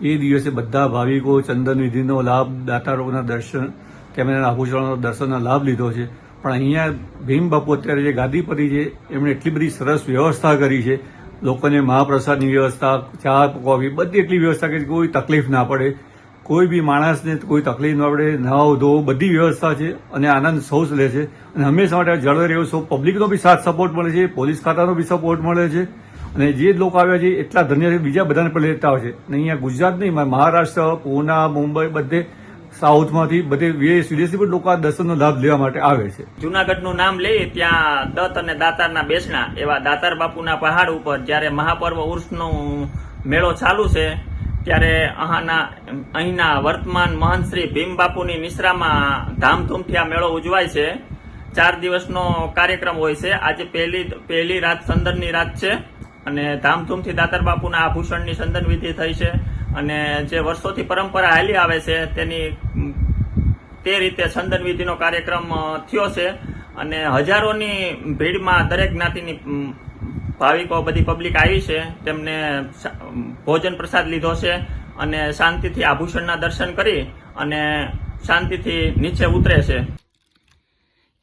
એ દિવસે બધા ભાવિકો ચંદન વિધિનો લાભ, દાતારોના દર્શન, તેમના આભૂષણોના દર્શનનો લાભ લીધો છે. પણ અહીંયા ભીમ બાપુ અત્યારે જે ગાદીપતિ છે એમણે એટલી બધી સરસ વ્યવસ્થા કરી છે. લોકોને મહાપ્રસાદની વ્યવસ્થા, ચા, કોફી બધી એટલી વ્યવસ્થા કરી કોઈ તકલીફ ના પડે, કોઈ બી માણસને કોઈ તકલીફ ના પડે, નાહો ધોવો બધી વ્યવસ્થા છે. અને આનંદ સૌ લે છે. અને હંમેશા માટે જળવાઈ રહ્યો સૌ પબ્લિકનો બી સાથ સપોર્ટ મળે છે, પોલીસ ખાતાનો બી સપોર્ટ મળે છે. અને જે લોકો આવ્યા છે એટલા ધન્ય છે, બીજા બધાને પણ લેતા હોય છે. અને અહીંયા ગુજરાત નહીં, મહારાષ્ટ્ર, પૂના, મુંબઈ બધે સાઉથમાંથી બધે વિદેશ વિદેશથી પણ લોકો આ દર્શનનો લાભ લેવા માટે આવે છે. જુનાગઢનું નામ લઈએ ત્યાં દત્ત અને દાતારના બેસણા એવા દાતાર બાપુના પહાડ ઉપર જ્યારે મહાપર્વ ઉર્ષનો મેળો ચાલુ છે ત્યારે અહીંના વર્તમાન મહંત શ્રી ભીમ બાપુની નિશ્રામાં ધામધૂમથી આ મેળો ઉજવાય છે. 4 દિવસનો કાર્યક્રમ હોય છે. આજે પહેલી રાત ચંદનની રાત છે અને ધામધૂમથી દાતાર બાપુના આભૂષણની ચંદન વિધિ થઈ છે. અને જે વર્ષોથી પરંપરા હાલી આવે છે તે રીતે ચંદન વિધિનો કાર્યક્રમ થયો છે. અને હજારોની ભીડમાં દરેક જ્ઞાતિની ભાવિકો બધી પબ્લિક આવી છે. તેમને ભોજન પ્રસાદ લીધો છે અને શાંતિથી આભૂષણના દર્શન કરી અને શાંતિથી નીચે ઉતરે છે.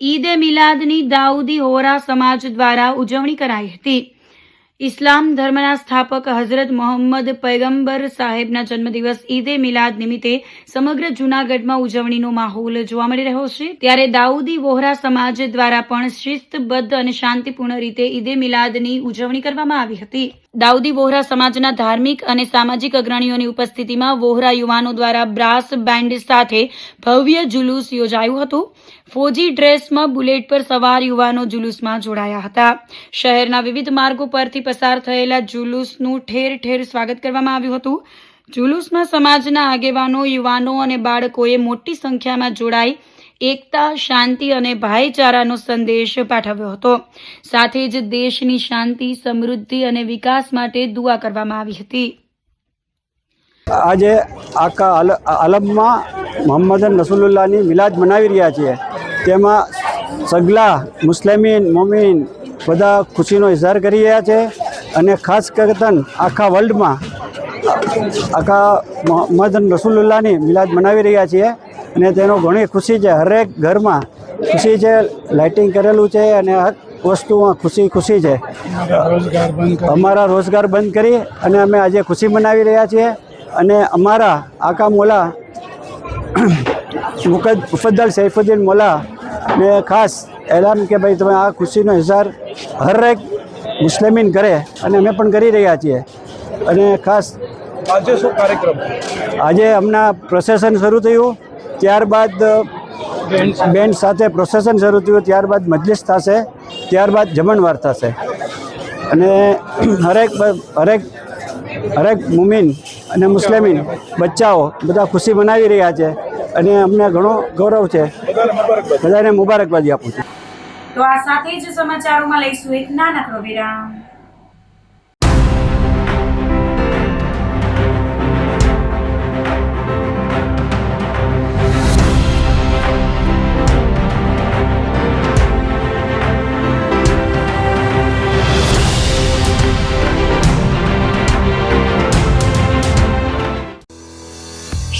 ઈદે મિલાદની દાઉદી હોરા સમાજ દ્વારા ઉજવણી કરાઈ હતી. ઇસ્લામ ધર્મના સ્થાપક હઝરત મોહમ્મદ પૈગંબર સાહેબના જન્મદિવસ ઈદે મિલાદ નિમિત્તે સમગ્ર જૂનાગઢમાં ઉજવણીનો માહોલ જોવા મળી રહ્યો છે. ત્યારે દાઉદી વોહરા સમાજ દ્વારા પણ શિસ્તબદ્ધ અને શાંતિપૂર્ણ રીતે ઈદે મિલાદની ઉજવણી કરવામાં આવી હતી. દાઉદી વોહરા સમાજના ધાર્મિક અને સામાજિક અગ્રણીઓની ઉપસ્થિતિમાં વોહરા યુવાનો દ્વારા બ્રાસ બેન્ડ સાથે ભવ્ય જુલુસ યોજાયું હતું. ફોજી ડ્રેસમાં બુલેટ પર સવાર યુવાનો જુલુસમાં જોડાયા હતા. શહેરના વિવિધ માર્ગો પરથી પસાર થયેલા જુલુસનું ઠેર ઠેર સ્વાગત કરવામાં આવ્યું હતું. જુલુસમાં સમાજના આગેવાનો, યુવાનો અને બાળકોએ મોટી સંખ્યામાં જોડાઈ એકતા, શાંતિ અને ભાઈચારાનો સંદેશ પાઠવ્યો હતો. સાથે જ દેશની શાંતિ, સમૃદ્ધિ અને વિકાસ માટે દુઆ કરવામાં આવી હતી. આજે આખા આલમમાં મોહમ્મદન રસૂલુલ્લાહની મિલાદ મનાવી રહ્યા છીએ. તેમાં સગલા મુસ્લિમીન, મોમીન બધા ખુશીનો ઇઝહાર કરી રહ્યા છે અને ખાસ કરતન આખા વર્લ્ડમાં આખા મોહમ્મદન રસૂલુલ્લાહની મિલાદ મનાવી રહ્યા છીએ અને તેનો ઘણી ખુશી છે. હરેક ઘરમાં ખુશી છે, લાઇટિંગ કરેલું છે અને હર વસ્તુમાં ખુશી છે. અમારા રોજગાર બંધ કરી અને અમે આજે ખુશી મનાવી રહ્યા છીએ અને અમારા આકા મોલા મુફદ્દલ સૈફુદ્દીન મોલા ને ખાસ એલાન કે ભાઈ તમે આ ખુશીનો ઇઝહાર હરેક મુસ્લિમીન કરે અને અમે પણ કરી રહ્યા છીએ. અને ખાસ આજે શું કાર્યક્રમ? આજે હમણાં પ્રોસેસન શરૂ થયું, ત્યારબાદ બેન્ડ સાથે પ્રોસેસન શરૂ થયું, ત્યારબાદ મજલિસ થશે, ત્યારબાદ જમણવાર થશે અને હરેક મુમીન અને મુસ્લિમીન બચ્ચાઓ બધા ખુશી મનાવી રહ્યા છે અને અમને ઘણો ગૌરવ છે. બધાને મુબારકબાદી આપું છું. તો આ સાથે જ સમાચારોમાં લઈશું એક નાનકડો વિરામ.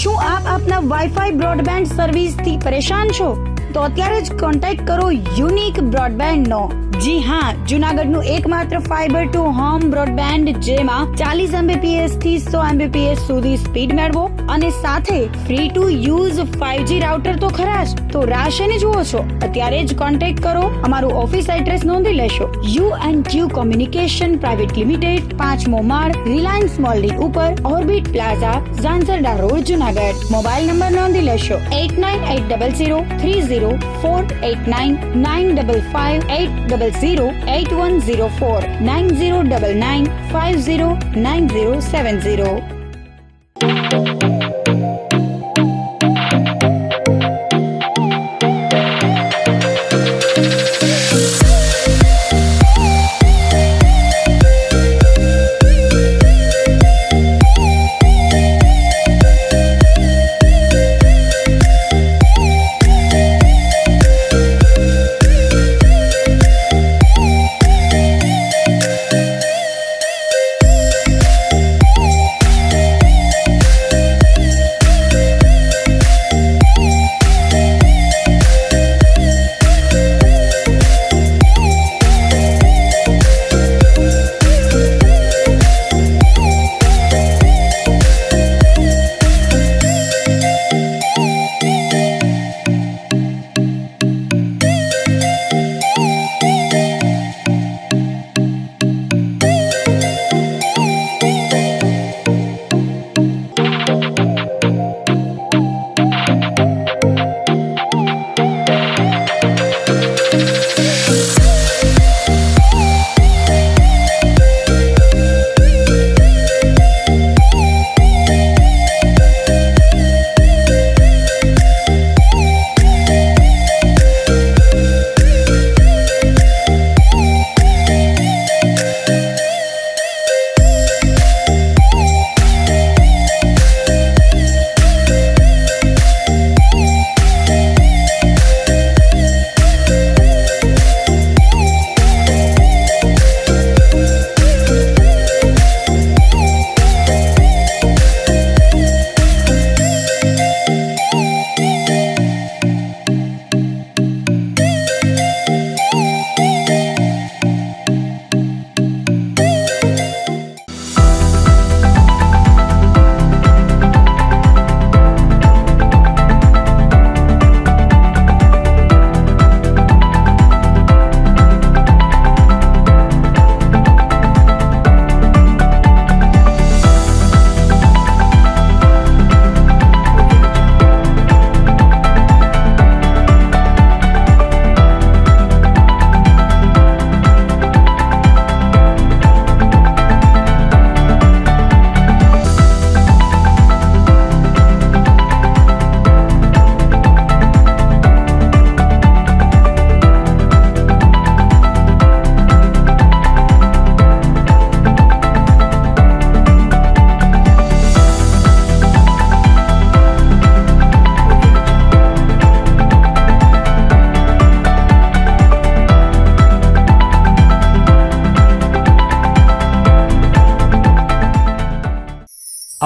શું આપ આપના વાઈફાઈ બ્રોડબેન્ડ સર્વિસથી પરેશાન છો? તો અત્યારે જ કોન્ટેક્ટ કરો યુનિક બ્રોડબેન્ડનો. જી હા, જૂનાગઢનું એકમાત્ર ફાઈબર ટુ હોમ બ્રોડબેન્ડ જેમાં 40 Mbps થી 100 Mbps સુધી સ્પીડ મેળવો અને સાથે free to use 5G router તો ખરા જ. તો રાહ શેની જુઓ છો? અત્યારે જ કોન્ટેક્ટ કરો. અમારું ઓફિસ એડ્રેસ નોંધી લેશો. U&Q કોમ્યુનિકેશન પ્રાઇવેટ લિમિટેડ, 5મો માળ, રિલાયન્સ મોલની ઉપર, orbit plaza, Zanzarda road, Junagadh. Mobile number નોંધી લેશો 8980030489 95585008104 9099509070.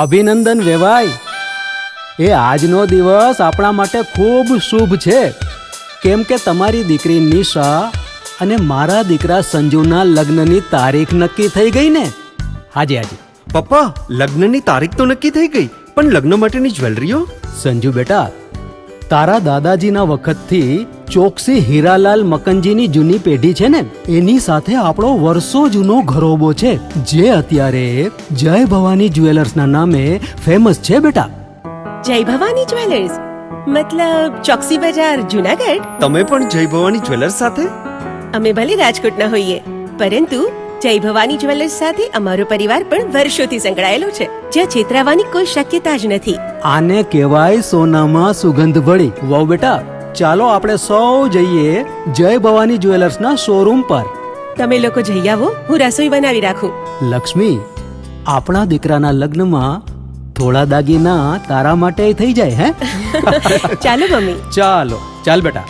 અભિનંદન વેવાઈ. એ આજનો દિવસ આપણા માટે ખૂબ શુભ છે, કેમ કે તમારી દીકરી નિશા અને મારા દીકરા સંજુના લગ્નની તારીખ નક્કી થઈ ગઈ ને. હાજી હાજી. પપ્પા, લગ્નની તારીખ તો નક્કી થઈ ગઈ, પણ લગ્ન માટેની જ્વેલરીઓ? સંજુ બેટા, તારા દાદાજીના વખતથી ચોકસી હીરાલાલ મકનજીની જૂની પેઢી છે ને, એની સાથે આપણો વર્ષો જૂનો ઘરોબો છે, જે અત્યારે જય ભવાની જ્વેલર્સના નામે ફેમસ છે બેટા. જય ભવાની જ્વેલર્સ મતલબ ચોકસી બજાર જુનાગઢ? તમે પણ જય ભવાની જ્વેલર્સ સાથે? અમે ભલે રાજકોટના હોઈએ, પરંતુ જય ભવાની જ્વેલર્સ સાથે અમારો પરિવાર પણ વર્ષોથી સંકળાયેલો છે, જ્યાં છેતરાવાની કોઈ શક્યતા જ નથી. આને કહેવાય સોનામાં સુગંધ ભળી. વાવ બેટા, ચાલો આપણે સૌ જઈએ જય ભવાની જ્વેલર્સના શોરૂમ પર. તમે લોકો જઈ આવો, હું રસોઈ બનાવી રાખું. લક્ષ્મી, આપણા દીકરાના લગ્નમાં થોડા દાગીના તારા માટે થઈ જાય હે? ચાલો મમ્મી. ચાલો ચાલ બેટા.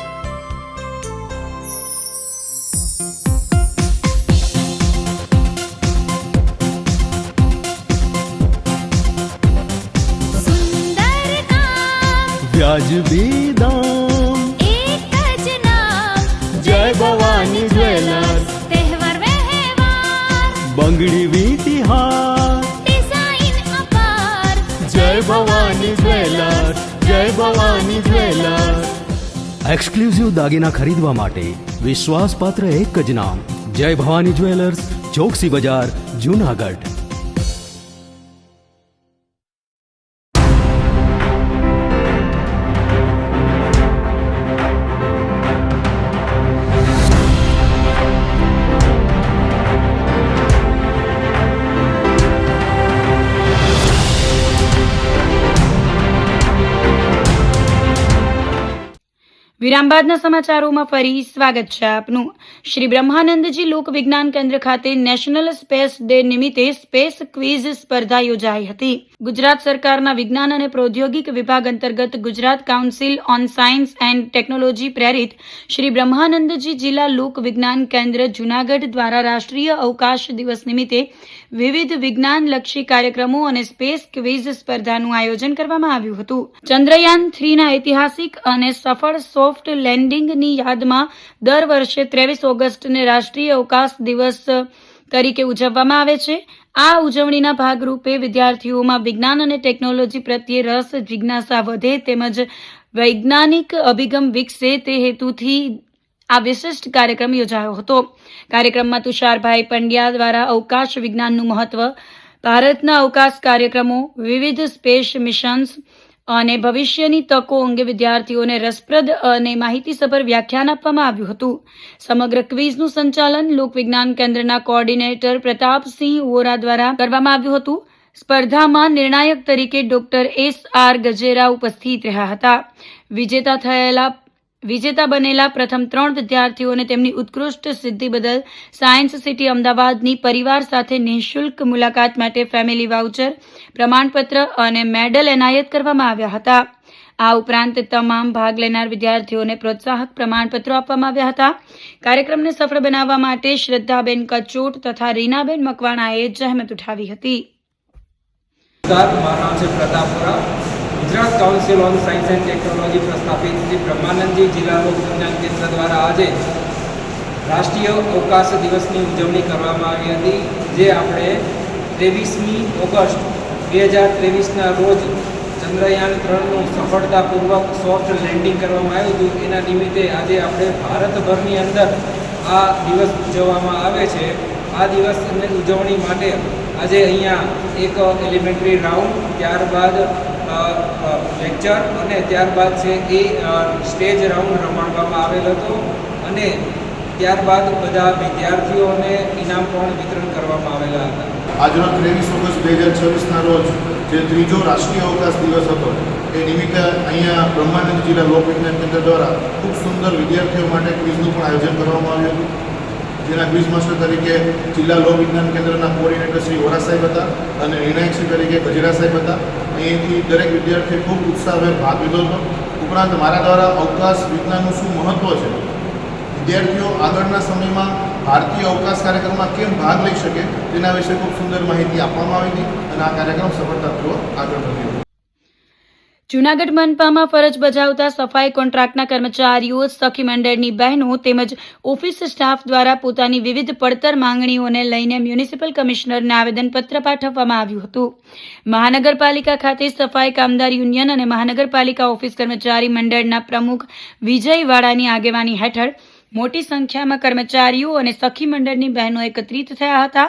વ્યાજબી દામ, એક જ નામ, જય ભવાની જ્વેલર્સ. તહેવાર વ્યવહાર, બંગડી વીટી હાર, ડિઝાઇન અપાર, જય ભવાની જ્વેલર્સ, જય ભવાની જ્વેલર્સ. એક્સક્લુઝિવ દાગીના ખરીદવા માટે વિશ્વાસપાત્ર એક જ નામ, જય ભવાની જ્વેલર્સ, ચોકસી બજાર, જુનાગઢ. વિરામ બાદના સમાચારોમાં ફરી સ્વાગત છે આપનું. શ્રી બ્રહ્માનંદજી લોક વિજ્ઞાન કેન્દ્ર ખાતે નેશનલ સ્પેસ ડે નિમિત્તે સ્પેસ ક્વિઝ સ્પર્ધા યોજાઈ હતી. ગુજરાત સરકારના વિજ્ઞાન અને પ્રૌદ્યોગિક વિભાગ અંતર્ગત Gujarat council on science and technology પ્રેરિત શ્રી બ્રહ્માનંદજી જિલ્લા લોક વિજ્ઞાન કેન્દ્ર જૂનાગઢ દ્વારા રાષ્ટ્રીય અવકાશ દિવસ નિમિત્તે વિવિધ વિજ્ઞાનલક્ષી કાર્યક્રમો અને સ્પેસ ક્વિઝ સ્પર્ધાનું આયોજન કરવામાં આવ્યું હતું. ચંદ્રયાન 3ના ઐતિહાસિક અને સફળ સોફ્ટ લેન્ડિંગની યાદમાં દર વર્ષે 23 ઓગસ્ટને રાષ્ટ્રીય અવકાશ દિવસ તરીકે ઉજવવામાં આવે છે. આ ઉજવણીના ભાગરૂપે વિદ્યાર્થીઓમાં વિજ્ઞાન અને ટેકનોલોજી પ્રત્યે રસ, જિજ્ઞાસા વધે તેમજ વૈજ્ઞાનિક અભિગમ વિકસે તે હેતુથી આ વિશિષ્ટ કાર્યક્રમ યોજાયો હતો. કાર્યક્રમમાં તુષારભાઈ પંડ્યા દ્વારા અવકાશ વિજ્ઞાનનું મહત્વ, ભારતના અવકાશ કાર્યક્રમો, વિવિધ સ્પેસ મિશન્સ અને ભવિષ્યની તકો અંગે વિદ્યાર્થીઓને રસપ્રદ અને માહિતીસભર વ્યાખ્યાન આપવામાં આવ્યું હતું. સમગ્ર ક્વિઝનું સંચાલન લોકવિજ્ઞાન કેન્દ્રના કોઓર્ડિનેટર પ્રતાપસિંહ વોરા દ્વારા કરવામાં આવ્યું હતું. સ્પર્ધામાં નિર્ણાયક તરીકે ડોક્ટર S.R. ગજેરા ઉપસ્થિત રહ્યા હતા. વિજેતા બનેલા પ્રથમ 3 વિદ્યાર્થીઓને તેમની ઉત્કૃષ્ટ સિદ્ધિ બદલ સાયન્સ સિટી અમદાવાદની પરિવાર સાથે નિઃશુલ્ક મુલાકાત માટે ફેમિલી વાઉચર, પ્રમાણપત્ર અને મેડલ એનાયત કરવામાં આવ્યા હતા. આ ઉપરાંત તમામ ભાગ લેનાર વિદ્યાર્થીઓને પ્રોત્સાહક પ્રમાણપત્રો આપવામાં આવ્યા હતા. કાર્યક્રમને સફળ બનાવવા માટે શ્રદ્ધાબેન કચોટ તથા રીનાબેન મકવાણાએ જહેમત ઉઠાવી હતી. મારું નામ છે Pratappura. Gujarat council on science and technology પ્રસ્થાપિત શ્રી બ્રહ્માનંદજી જિલ્લા લોક વિજ્ઞાન કેન્દ્ર દ્વારા આજે રાષ્ટ્રીય અવકાશ દિવસની ઉજવણી કરવામાં આવી હતી, જે આપણે 23મી ઓગસ્ટ 2023ના રોજ ચંદ્રયાન 3નું સફળતાપૂર્વક સોફ્ટ લેન્ડિંગ કરવામાં આવ્યું હતું. એના નિમિત્તે આજે આપણે ભારતભરની અંદર આ દિવસ ઉજવવામાં આવે છે. આ દિવસની ઉજવણી માટે આજે અહીંયા એક એલિમેન્ટરી રાઉન્ડ, ત્યારબાદ લેક્ચર અને ત્યારબાદ છે એ સ્ટેજ રાઉન્ડ રમાડવામાં આવેલ હતો અને ત્યારબાદ બધા વિદ્યાર્થીઓને ઇનામ પણ વિતરણ કરવામાં આવેલા હતા. આજનો 23 ઓગસ્ટ 2026ના રોજ જે ત્રીજો રાષ્ટ્રીય અવકાશ દિવસ હતો, એ નિમિત્તે અહીંયા બ્રહ્માનંદ જિલ્લા લોક વિજ્ઞાન કેન્દ્ર દ્વારા ખૂબ સુંદર વિદ્યાર્થીઓ માટે ક્વિઝનું પણ આયોજન કરવામાં આવ્યું હતું. જેના ક્વિઝ માસ્ટર તરીકે જિલ્લા લોક વિજ્ઞાન કેન્દ્રના કોઓર્ડિનેટર શ્રી વોરા સાહેબ હતા અને નિર્ણાયકશ્રી તરીકે ગજેરા સાહેબ હતા. અહીંથી દરેક વિદ્યાર્થીએ ખૂબ ઉત્સાહભેર ભાગ લીધો હતો. ઉપરાંત મારા દ્વારા અવકાશ વિજ્ઞાનનું શું મહત્ત્વ છે, વિદ્યાર્થીઓ આગળના સમયમાં ભારતીય અવકાશ કાર્યક્રમમાં કેમ ભાગ લઈ શકે તેના વિશે ખૂબ સુંદર માહિતી આપવામાં આવી હતી અને આ કાર્યક્રમ સફળતાપૂર્વક આગળ વધ્યો. જૂનાગઢ મનપામાં ફરજ બજાવતા સફાઈ કોન્ટ્રાક્ટના કર્મચારીઓ, સખી મંડળની બહેનો તેમજ ઓફિસ સ્ટાફ દ્વારા પોતાની વિવિધ પડતર માંગણીઓને લઈને મ્યુનિસિપલ કમિશનરને આવેદનપત્ર પાઠવવામાં આવ્યું હતું. મહાનગરપાલિકા ખાતે સફાઈ કામદાર યુનિયન અને મહાનગરપાલિકા ઓફિસ કર્મચારી મંડળના પ્રમુખ વિજય વાળાની આગેવાની હેઠળ મોટી સંખ્યામાં કર્મચારીઓ અને સખી મંડળની બહેનો એકત્રિત થયા હતા.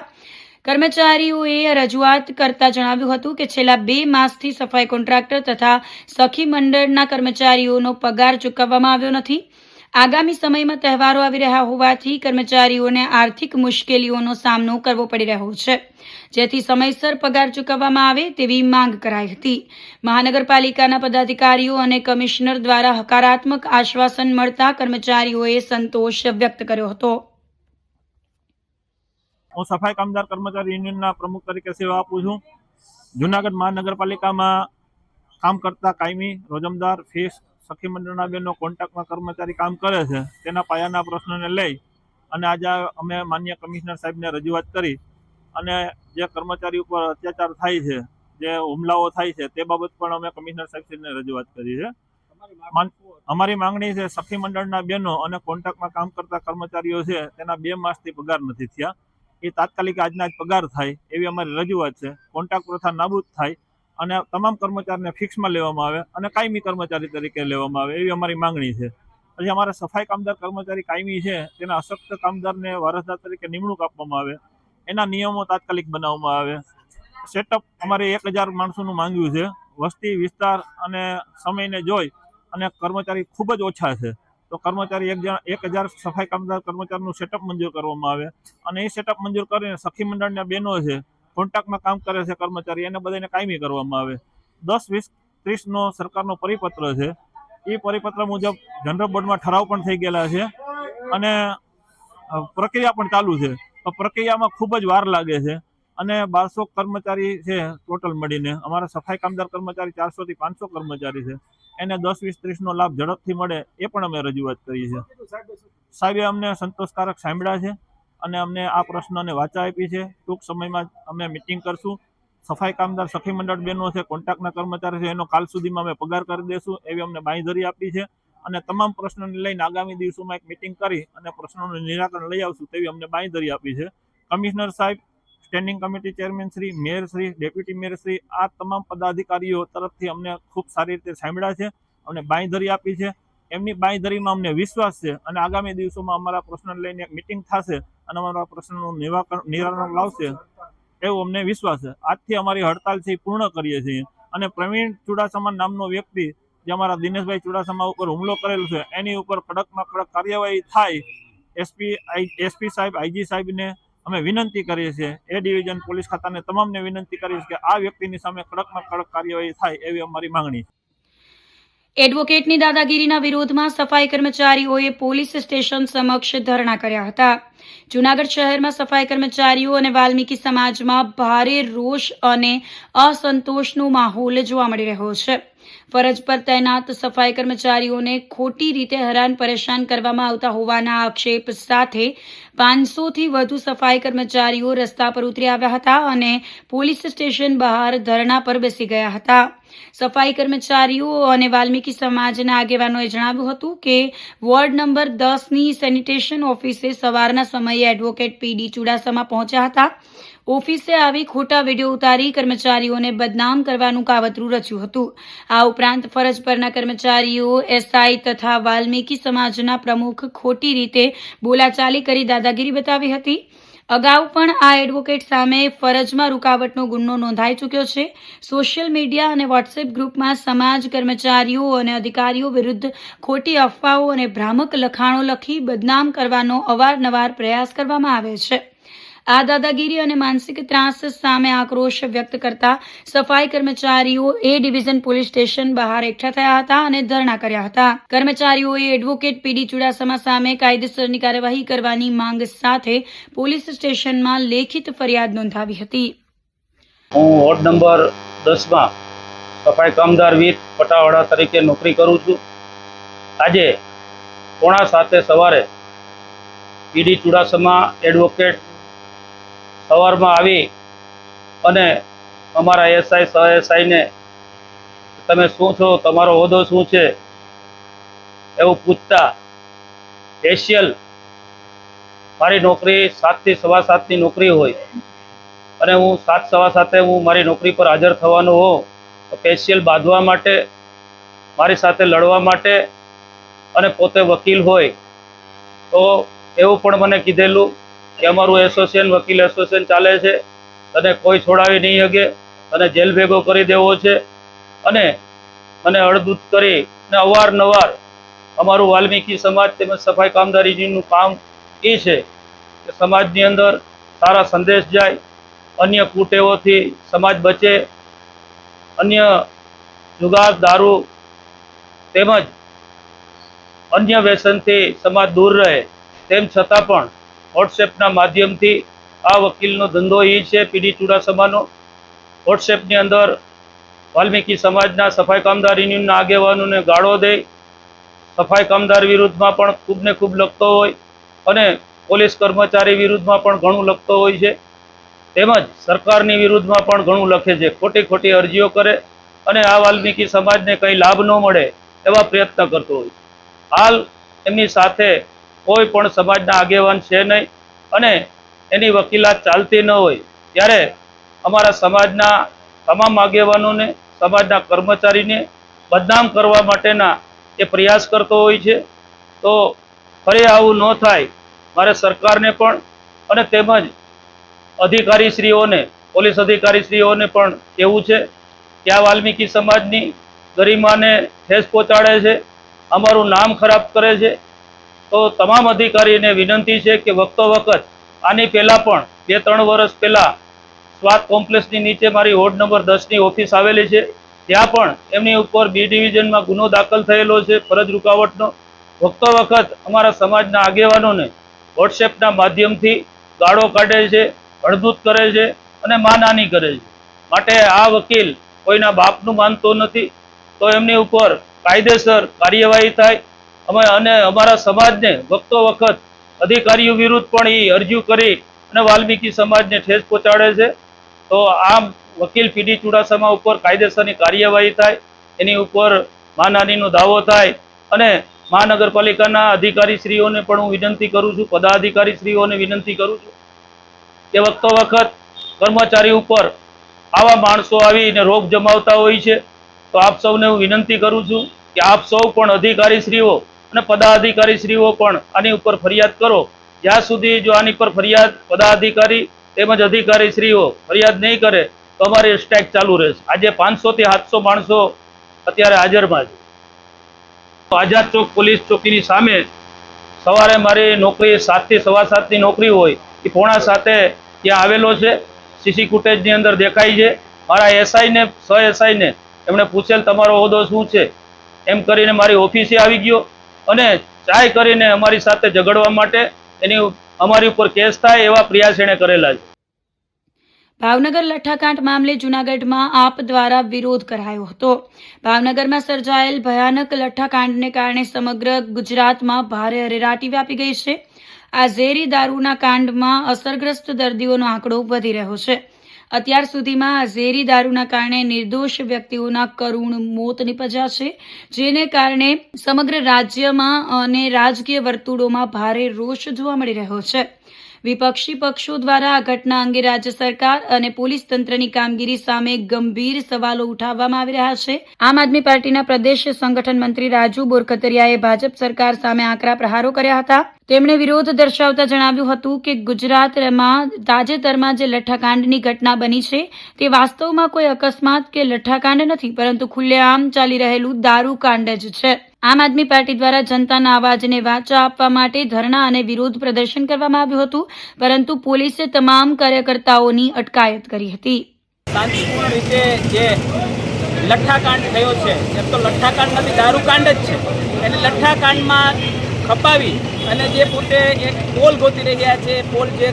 કર્મચારીઓએ રજૂઆત કરતા જણાવ્યું હતું કે છેલ્લા 2 માસથી સફાઈ કોન્ટ્રાક્ટર તથા સખી મંડળના કર્મચારીઓનો પગાર ચૂકવવામાં આવ્યો નથી. આગામી સમયમાં તહેવારો આવી રહ્યા હોવાથી કર્મચારીઓને આર્થિક મુશ્કેલીઓનો સામનો કરવો પડી રહ્યો છે, જેથી સમયસર પગાર ચૂકવવામાં આવે તેવી માંગ કરાઈ હતી. મહાનગરપાલિકાના પદાધિકારીઓ અને કમિશનર દ્વારા હકારાત્મક આશ્વાસન મળતા કર્મચારીઓએ સંતોષ વ્યક્ત કર્યો હતો. હું સફાઈ કામદાર કર્મચારી યુનિયનના પ્રમુખ તરીકે સેવા આપું છું. જૂનાગઢ મહાનગરપાલિકામાં કામ કરતા કાયમી, રોજમદાર, ફીસ, સખી મંડળના બેનો કોન્ટ્રાક્ટમાં કર્મચારી કામ કરે છે તેના પાયાના પ્રશ્નોને લઈ અને આજે અમે માન્ય કમિશનર સાહેબને રજૂઆત કરી અને જે કર્મચારી ઉપર અત્યાચાર થાય છે, જે હુમલાઓ થાય છે તે બાબત પણ અમે કમિશનર સાહેબને રજૂઆત કરી છે. અમારી માંગણી છે સખી મંડળના બેનો અને કોન્ટ્રાક્ટમાં કામ કરતા કર્મચારીઓ છે તેના 2 માસથી પગાર નથી થયા, એ તાત્કાલિક આજના જ પગાર થાય એવી અમારી રજૂઆત છે. કોન્ટ્રાક્ટ પ્રથા નાબૂદ થાય અને તમામ કર્મચારીને ફિક્સમાં લેવામાં આવે અને કાયમી કર્મચારી તરીકે લેવામાં આવે એવી અમારી માંગણી છે. પછી અમારા સફાઈ કામદાર કર્મચારી કાયમી છે તેના અશક્ત કામદારને વારસદાર તરીકે નિમણૂક આપવામાં આવે, એના નિયમો તાત્કાલિક બનાવવામાં આવે. સેટઅપ અમારે 1000 માણસોનું માંગ્યું છે. વસ્તી વિસ્તાર અને સમયને જોઈ અને કર્મચારી ખૂબ જ ઓછા છે, તો કર્મચારી 1000 સફાઈ કામદાર કર્મચારીનું સેટઅપ મંજૂર કરવામાં આવે અને એ સેટઅપ મંજૂર કરીને સખી મંડળના બહેનો છે, કોન્ટ્રાક્ટમાં કામ કરે છે કર્મચારી, એને બધાને કાયમી કરવામાં આવે. 10, 20, 30નો સરકારનો પરિપત્ર છે, એ પરિપત્ર મુજબ જનરલ બોર્ડમાં ઠરાવ પણ થઈ ગયેલા છે અને પ્રક્રિયા પણ ચાલુ છે. તો પ્રક્રિયામાં ખૂબ જ વાર લાગે છે અને 1200 કર્મચારી છે ટોટલ મળીને. અમારા સફાઈ કામદાર કર્મચારી 400 થી 500 કર્મચારી છે, એને 10, 20, 30નો લાભ ઝડપથી મળે એ પણ અમે રજૂઆત કરી છે. સાહેબે અમને સંતોષકારક સાંભળ્યા છે અને અમને આ પ્રશ્નોને વાચા આપી છે. ટૂંક સમયમાં અમે મિટિંગ કરશું. સફાઈ કામદાર સખી મંડળ બહેનો છે, કોન્ટ્રાક્ટના કર્મચારી છે, એનો કાલ સુધીમાં અમે પગાર કરી દઈશું એવી અમને બાંયધરી આપી છે અને તમામ પ્રશ્નોને લઈને આગામી દિવસોમાં એક મિટિંગ કરી અને પ્રશ્નોનું નિરાકરણ લઈ આવશું તેવી અમને બાંયધરી આપી છે. કમિશનર સાહેબ, standing committee chairman Shri, mayor Shri, deputy mayor Shri, આ તમામ પદાધિકારીઓ તરફથી અમને ખૂબ સારી રીતે સાંભળ્યા છે, અમને બાંયધરી આપી છે. એમની બાંયધરીમાં અમને વિશ્વાસ છે અને આગામી દિવસોમાં અમારા પ્રશ્નને લઈને એક મિટિંગ થશે અને અમારા પ્રશ્નનું નિરાકરણ લાવશે એવો અમને વિશ્વાસ છે. આજથી અમારી હડતાલ છે એ પૂર્ણ કરીએ છીએ અને પ્રવીણ ચુડાસમા નામનો વ્યક્તિ જે અમારા દિનેશભાઈ ચુડાસમા ઉપર હુમલો કરેલો છે એની ઉપર કડકમાં કડક કાર્યવાહી થાય એસપી સાહેબ, આઈજી સાહેબને અમે વિનંતી કરીએ છીએ. એ ડિવિઝન પોલીસ ખાતાને તમામને વિનંતી કરીએ છીએ કે આ વ્યક્તિની સામે કડકમાં કડક કાર્યવાહી થાય એવી અમારી માંગણી છે. એડવોકેટની દાદાગીરીના વિરોધમાં સફાઈ કર્મચારીઓએ પોલીસ સ્ટેશન સમક્ષ ધરણા કર્યા હતા. જૂનાગઢ શહેરમાં સફાઈ કર્મચારીઓ અને વાલ્મીકી સમાજમાં ભારે રોષ અને અસંતોષનો માહોલ જોવા મળી રહ્યો છે. ફરજ પર તૈનાત સફાઈ કર્મચારીઓને ખોટી રીતે હેરાન પરેશાન કરવામાં આવતા હોવાના આક્ષેપ સાથે 500થી વધુ સફાઈ કર્મચારીઓ રસ્તા પર ઉતરી આવ્યા હતા અને પોલીસ સ્ટેશન બહાર ધરણા પર બેસી ગયા હતા. સફાઈ કર્મચારીઓ અને વાલ્મીકી સમાજના આગેવાનોએ જણાવ્યું હતું કે વોર્ડ નંબર 10ની સેનિટેશન ઓફિસે સવારના સમયે એડવોકેટ પીડી ચુડાસમા પહોંચ્યા હતા. ઓફિસે આવી ખોટા વિડીયો ઉતારી કર્મચારીઓને બદનામ કરવાનું કાવતરું રચ્યું હતું. આ ઉપરાંત ફરજ પરના કર્મચારીઓ, એસઆઈ તથા વાલ્મીકી સમાજના પ્રમુખ ખોટી રીતે બોલાચાલી કરી દાદાગીરી બતાવી હતી. અગાઉ પણ આ એડવોકેટ સામે ફરજમાં રૂકાવટનો ગુનો નોંધાઈ ચૂક્યો છે. સોશિયલ મીડિયા અને વોટ્સએપ ગ્રુપમાં સમાજ કર્મચારીઓ અને અધિકારીઓ વિરુદ્ધ ખોટી અફવાઓ અને ભ્રામક લખાણો લખી બદનામ કરવાનો અવારનવાર પ્રયાસ કરવામાં આવે છે. આ દાદાગીરી અને માનસિક ત્રાસ સામે આક્રોશ વ્યક્ત કરતા સફાઈ કર્મચારીઓ એ ડિવિઝન પોલીસ સ્ટેશન બહાર એકઠા થયા હતા અને ધરણા કર્યા હતા. કર્મચારીઓએ એડવોકેટ પીડી ચુડાસમા સામે કાયદેસરની કાર્યવાહી કરવાની માંગ સાથે પોલીસ સ્ટેશનમાં લેખિત ફરિયાદ નોંધાવી હતી. હું વોર્ડ નંબર 10માં સફાઈ કામદાર વીર પટાવાડા તરીકે નોકરી કરું છું. આજે 6:45 સવારે પીડી ચુડાસમા એડવોકેટ સવારમાં આવી અને અમારા એસઆઈ સહ એસઆઈને તમે શું છો, તમારો હોદ્દો શું છે એવું પૂછતા સ્પેશિયલ મારી નોકરી 7 થી 7:15ની નોકરી હોય અને હું 7 સવા 7 હું મારી નોકરી પર હાજર થવાનો હોઉં તો સ્પેશિયલ બાંધવા માટે, મારી સાથે લડવા માટે અને પોતે વકીલ હોય તો એવું પણ મને કીધેલું કે અમારું એસોસિએશન વકીલ એસોસિએશન ચાલે છે, તને કોઈ છોડાવી નહીં શકે, તને જેલ ભેગો કરી દેવો છે. અને મને અડધૂત કરી અને અવારનવાર અમારું વાલ્મીકી સમાજ તેમજ સફાઈ કામદારીનું કામ એ છે કે સમાજની અંદર સારા સંદેશ જાય, અન્ય કુટેવોથી સમાજ બચે, અન્ય જુગાર, દારૂ તેમજ અન્ય વ્યસનથી સમાજ દૂર રહે. તેમ છતાં પણ વોટ્સએપના માધ્યમથી આ વકીલનો ધંધો એ છે પીડી ચુડાસમાનો. વોટ્સએપની અંદર વાલ્મીકી સમાજના સફાઈ કામદાર યુનિયનના આગેવાનોને ગાળો દે, સફાઈ કામદાર વિરુદ્ધમાં પણ ખૂબ ને ખૂબ લખતો હોય અને પોલીસ કર્મચારી વિરુદ્ધમાં પણ ઘણું લખતો હોય છે, તેમજ સરકારની વિરુદ્ધમાં પણ ઘણું લખે છે. ખોટી ખોટી અરજીઓ કરે અને આ વાલ્મીકી સમાજને કંઈ લાભ ન મળે એવા પ્રયત્ન કરતો હોય. હાલ એમની સાથે કોઈ પણ સમાજના આગેવાન છે નહીં અને એની વકીલાત ચાલતી ન હોય ત્યારે અમારા સમાજના તમામ આગેવાનોને, સમાજના કર્મચારીને બદનામ કરવા માટેના એ પ્રયાસ કરતો હોય છે. તો ફરી આવું ન થાય મારે સરકારને પણ અને તેમજ અધિકારીશ્રીઓને, પોલીસ અધિકારીશ્રીઓને પણ કહેવું છે કે આ વાલ્મીકી સમાજની ગરિમાને ઠેસ પહોંચાડે છે, અમારું નામ ખરાબ કરે છે. તો તમામ અધિકારીને વિનંતી છે કે વખતો વખત આની પહેલાં પણ 2-3 વર્ષ પહેલાં સ્વાત કોમ્પ્લેક્સની નીચે મારી વોર્ડ નંબર 10ની ઓફિસ આવેલી છે, ત્યાં પણ એમની ઉપર બી ડિવિઝનમાં ગુનો દાખલ થયેલો છે ફરજ રૂકાવટનો. વખતો વખત અમારા સમાજના આગેવાનોને વોટ્સએપના માધ્યમથી ગાળો કાઢે છે, અડધૂત કરે છે અને માનહાની કરે છે. માટે આ વકીલ કોઈના બાપનું માનતો નથી, તો એમની ઉપર કાયદેસર કાર્યવાહી થાય. અને અમારા સમાજને વખતો વખત અધિકારીઓ વિરુદ્ધ પણ એ અરજી કરી અને વાલ્મીકી સમાજને ઠેસ પહોંચાડે છે. તો આમ વકીલ પીડી ચુડાસમા ઉપર કાયદેસરની કાર્યવાહી થાય, એની ઉપર માનહાનિનો દાવો થાય. અને મહાનગરપાલિકાના અધિકારીશ્રીઓને પણ હું વિનંતી કરું છું, પદાધિકારીશ્રીઓને વિનંતી કરું છું કે વખતો વખત કર્મચારી ઉપર આવા માણસો આવીને રોગ જમાવતા હોય છે. તો આપ સૌને હું વિનંતી કરું છું કે આપ સૌ પણ અધિકારીશ્રીઓ અને પદાધિકારીશ્રીઓ પણ આની ઉપર ફરિયાદ કરો. જ્યાં સુધી જો આની પર ફરિયાદ પદાધિકારી તેમજ અધિકારીશ્રીઓ ફરિયાદ નહીં કરે તો અમારી સ્ટ્રાઇક ચાલુ રહેશે. આજે 500 થી 700 માણસો અત્યારે હાજરમાં છે. આઝાદ ચોક પોલીસ ચોકીની સામે સવારે મારી નોકરી 7 થી સવા 7ની નોકરી હોય એ 6:45 ત્યાં આવેલો છે. સીસી ફૂટેજની અંદર દેખાય છે. મારા એસઆઈને, સહ એસઆઈને એમણે પૂછેલ તમારો હોદ્દો શું છે એમ કરીને મારી ઓફિસે આવી ગયો અને ચાય કરીને અમારી સાથે ઝઘડવા માટે એની અમારી ઉપર કેસ થાય એવા પ્રયાસ એણે કરેલા છે. ભાવનગર લઠ્ઠાકાંડ મામલે જૂનાગઢમાં આપ દ્વારા વિરોધ કરાયો હતો. ભાવનગરમાં સર્જાયેલ ભયાનક લઠ્ઠાકાંડને કારણે સમગ્ર ગુજરાતમાં ભારે અરેરાટી વ્યાપી ગઈ છે. આ ઝેરી દારૂના કાંડમાં અસરગ્રસ્ત દર્દીઓનો આંકડો વધી રહ્યો છે. અત્યાર સુધીમાં આ ઝેરી દારૂના કારણે નિર્દોષ વ્યક્તિઓના કરુણ મોત નિપજ્યા છે, જેને કારણે સમગ્ર રાજ્યમાં અને રાજકીય વર્તુળોમાં ભારે રોષ જોવા મળી રહ્યો છે. વિપક્ષી પક્ષો દ્વારા આ ઘટના અંગે રાજ્ય સરકાર અને પોલીસ તંત્રની કામગીરી સામે ગંભીર સવાલો ઉઠાવવામાં આવી રહ્યા છે. આમ આદમી પાર્ટીના પ્રદેશ સંગઠન મંત્રી રાજુ બોરખતરિયાએ ભાજપ સરકાર સામે આકરા પ્રહારો કર્યા હતા. તેમણે વિરોધ દર્શાવતા જણાવ્યું હતું કે ગુજરાતમાં તાજેતરમાં જે લઠ્ઠાકાંડની ઘટના બની છે તે વાસ્તવમાં કોઈ અકસ્માત કે લઠ્ઠાકાંડ નથી, પરંતુ ખુલ્લેઆમ ચાલી રહેલું દારૂકાંડ જ છે. આમ આદમી પાર્ટી દ્વારા જનતાના અવાજને વાચા આપવા માટે ધરણા અને વિરોધ પ્રદર્શન કરવામાં આવ્યું હતું, પરંતુ પોલીસે તમામ કાર્યકર્તાઓની અટકાયત કરી હતી. શાંતિપૂર્ણ રીતે જે લઠ્ઠાકાંડ થયો છે એમ તો લઠ્ઠાકાંડ નથી, દારૂકાંડ જ છે. એટલે લઠ્ઠાકાંડમાં ખપાવી અને જે પોતે એક પોલ ગોતી રહ્યા છે, પોલ જે